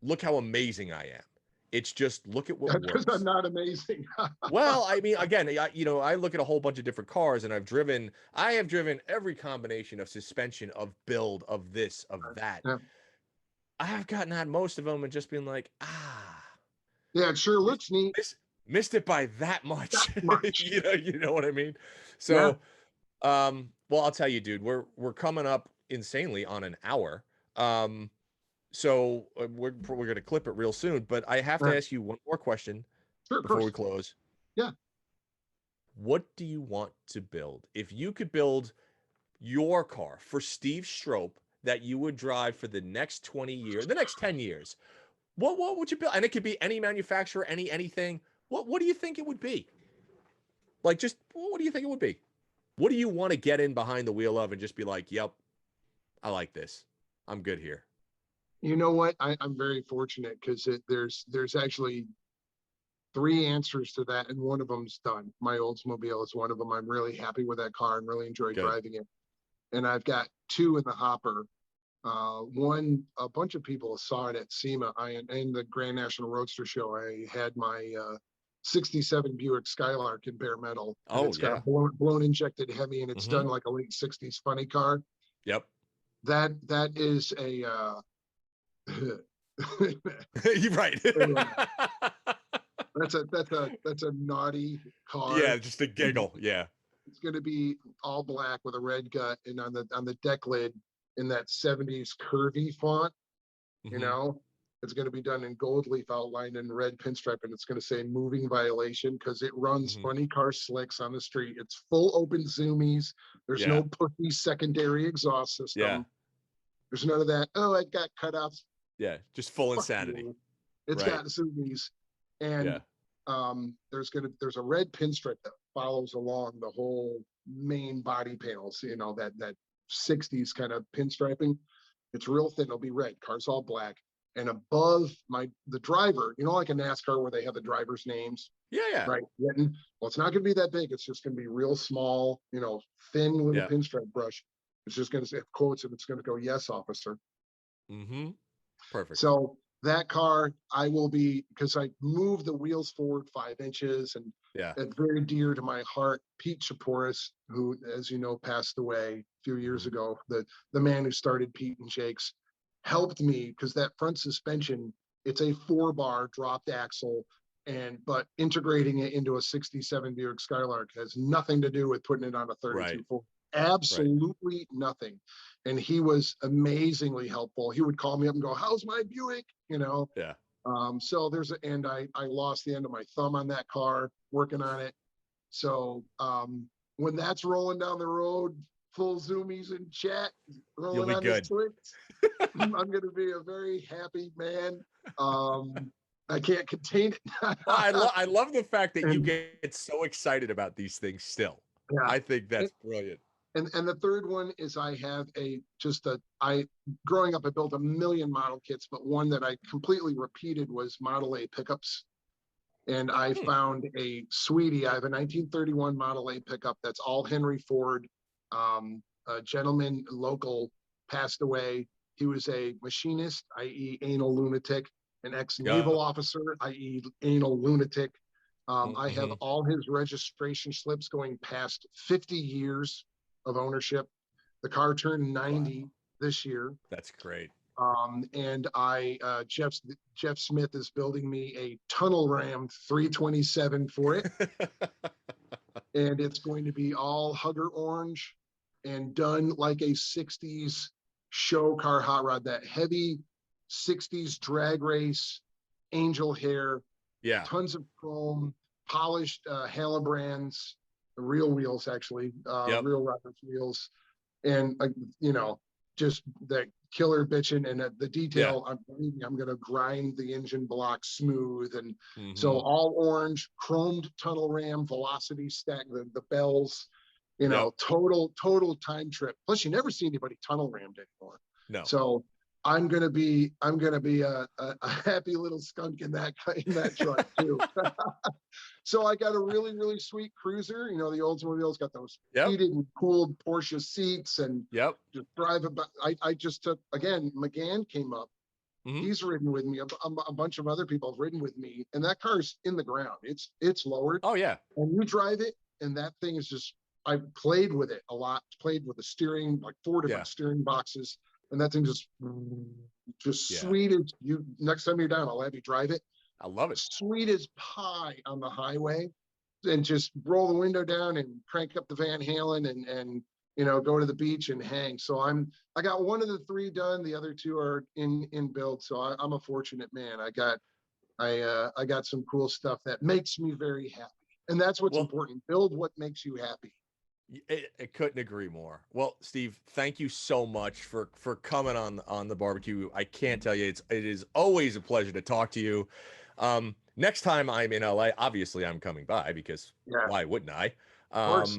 Speaker 1: look how amazing I am. It's just look at what
Speaker 2: Because I'm
Speaker 1: works.
Speaker 2: not amazing.
Speaker 1: Well, I mean, again, I look at a whole bunch of different cars, and I have driven every combination of suspension, of build, of this, of that.
Speaker 2: Yeah.
Speaker 1: I have gotten at most of them and just been like,
Speaker 2: Yeah, it sure
Speaker 1: missed,
Speaker 2: looks neat.
Speaker 1: missed it by that much.
Speaker 2: Much.
Speaker 1: You know what I mean?
Speaker 2: Yeah.
Speaker 1: So, well, I'll tell you, dude, we're coming up insanely on an hour. So we're gonna clip it real soon, but I have to
Speaker 2: Yeah.
Speaker 1: ask you one more question
Speaker 2: Sure, of
Speaker 1: before we
Speaker 2: course.
Speaker 1: close.
Speaker 2: Yeah.
Speaker 1: What do you want to build? If you could build your car for Steve Strope that you would drive for the next 20 years, the next 10 years, what would you build? And it could be any manufacturer, anything. What do you think it would be? Like, just what do you think it would be? What do you want to get in behind the wheel of and just be like, yep, I like this. I'm good here.
Speaker 2: You know what? I'm very fortunate because there's actually three answers to that, and one of them's done. My Oldsmobile is one of them. I'm really happy with that car and really enjoy
Speaker 1: Good.
Speaker 2: driving it. And I've got two in the hopper. One, a bunch of people saw it at SEMA. In the Grand National Roadster Show, I had my 67 Buick Skylark in bare metal, and
Speaker 1: Oh
Speaker 2: it's got
Speaker 1: yeah.
Speaker 2: a blown injected Hemi, and it's
Speaker 1: Mm-hmm.
Speaker 2: done like a late 60s funny car.
Speaker 1: Yep.
Speaker 2: That is a
Speaker 1: You're right.
Speaker 2: that's a naughty car.
Speaker 1: Yeah, just a giggle. Yeah.
Speaker 2: It's going to be all black with a red gut, and on the deck lid in that 70s curvy font. You
Speaker 1: Mm-hmm.
Speaker 2: know, it's going to be done in gold leaf outlined in red pinstripe, and it's going to say moving violation because it runs
Speaker 1: Mm-hmm.
Speaker 2: funny car slicks on the street. It's full open zoomies. There's
Speaker 1: Yeah.
Speaker 2: no pussy secondary exhaust system.
Speaker 1: Yeah.
Speaker 2: There's none of that. Oh, I got cutoffs.
Speaker 1: Yeah. Just full
Speaker 2: Fuck
Speaker 1: insanity.
Speaker 2: you. It's
Speaker 1: Right.
Speaker 2: got zoomies, and
Speaker 1: Yeah.
Speaker 2: there's a red pinstripe that follows along the whole main body panels. You know, that 60s kind of pinstriping. It's real thin. It'll be red. Car's all black. And above the driver, you know, like a NASCAR where they have the drivers' names,
Speaker 1: Yeah. Yeah.
Speaker 2: right? Written. Well, it's not going to be that big. It's just going to be real small, you know, thin little
Speaker 1: Yeah.
Speaker 2: pinstripe brush. It's just going to say quotes, and it's going to go, "Yes, officer."
Speaker 1: Mm-hmm. Perfect.
Speaker 2: So that car, I will be, because I moved the wheels forward 5 inches, and
Speaker 1: Yeah.
Speaker 2: it's very dear to my heart. Pete Chaporis, who, as you know, passed away a few years ago, the man who started Pete and Jake's, helped me because that front suspension, it's a 4-bar dropped axle, but integrating it into a 67 Buick Skylark has nothing to do with putting it on a 32 full. Absolutely nothing. And he was amazingly helpful. He would call me up and go, "How's my Buick?" You know.
Speaker 1: Yeah.
Speaker 2: So I lost the end of my thumb on that car working on it. So when that's rolling down the road, full zoomies in chat,
Speaker 1: You'll
Speaker 2: rolling
Speaker 1: be
Speaker 2: on
Speaker 1: good.
Speaker 2: this slicks, I'm going to be a very happy man. I can't contain it.
Speaker 1: Well, I love the fact that you
Speaker 2: And
Speaker 1: get so excited about these things still.
Speaker 2: yeah,
Speaker 1: I think that's brilliant.
Speaker 2: and the third one is I have growing up I built a million model kits, but one that I completely repeated was Model A pickups. And I found a sweetie. I have a 1931 Model A pickup that's all Henry Ford. A gentleman local passed away. He was a machinist, i.e. anal lunatic, an ex-naval officer, i.e. anal lunatic. I have all his registration slips going past 50 years of ownership. The car turned 90 this year.
Speaker 1: That's great.
Speaker 2: And Jeff Smith is building me a tunnel ram 327 for it. And it's going to be all hugger orange and done like a 60s show car hot rod, that heavy 60s drag race, angel hair, tons of chrome, polished Halibrands, real wheels, actually, real Roberts wheels. And, you know, just that killer bitching, and the detail, I'm going to grind the engine block smooth. And so all orange, chromed tunnel ram, velocity stack, the bells, you know, total time trip. Plus, you never see anybody tunnel rammed anymore.
Speaker 1: No.
Speaker 2: So I'm gonna be a happy little skunk in that truck too. So I got a really, really sweet cruiser. You know, the Oldsmobile's got those heated and cooled Porsche seats, and just drive about. I just took, again, McGann came up
Speaker 1: Mhm.
Speaker 2: He's ridden with me. A bunch of other people have ridden with me, and that car's in the ground. It's lowered,
Speaker 1: Oh yeah.
Speaker 2: and you drive it, and that thing is just. I played with it a lot. Played with the steering, like 4
Speaker 1: Yeah.
Speaker 2: different steering boxes, and that thing just
Speaker 1: Yeah.
Speaker 2: sweet as you. Next time you're down, I'll have you drive it.
Speaker 1: I love it.
Speaker 2: Sweet as pie on the highway, and just roll the window down and crank up the Van Halen and go to the beach and hang. So I got one of the 3 done. The other 2 are in build. So I'm a fortunate man. I got some cool stuff that makes me very happy, and that's what's
Speaker 1: Well,
Speaker 2: important. Build what makes you happy.
Speaker 1: I couldn't agree more. Well, Steve, thank you so much for coming on the barbecue. I can't tell you, it is always a pleasure to talk to you. Next time I'm in LA, obviously I'm coming by because
Speaker 2: Yeah,
Speaker 1: why wouldn't I?
Speaker 2: of course.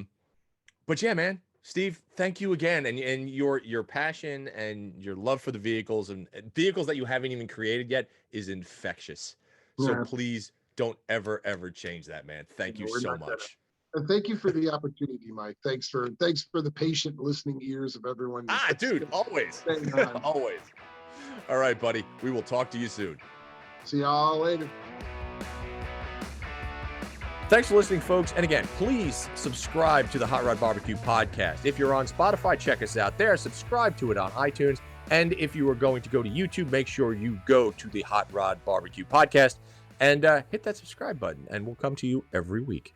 Speaker 1: But yeah, man, Steve, thank you again, and your passion and your love for the vehicles and vehicles that you haven't even created yet is infectious. So
Speaker 2: Yeah,
Speaker 1: please don't ever change that, man. Thank you
Speaker 2: we're
Speaker 1: so
Speaker 2: not gonna.
Speaker 1: much.
Speaker 2: And thank you for the opportunity, Mike. Thanks for the patient listening ears of everyone
Speaker 1: Ah,
Speaker 2: that's
Speaker 1: dude, always,
Speaker 2: staying on.
Speaker 1: always. All right, buddy. We will talk to you soon.
Speaker 2: See y'all later.
Speaker 1: Thanks for listening, folks. And again, please subscribe to the Hot Rod Barbecue podcast. If you're on Spotify, check us out there. Subscribe to it on iTunes. And if you are going to go to YouTube, make sure you go to the Hot Rod Barbecue podcast and hit that subscribe button, and we'll come to you every week.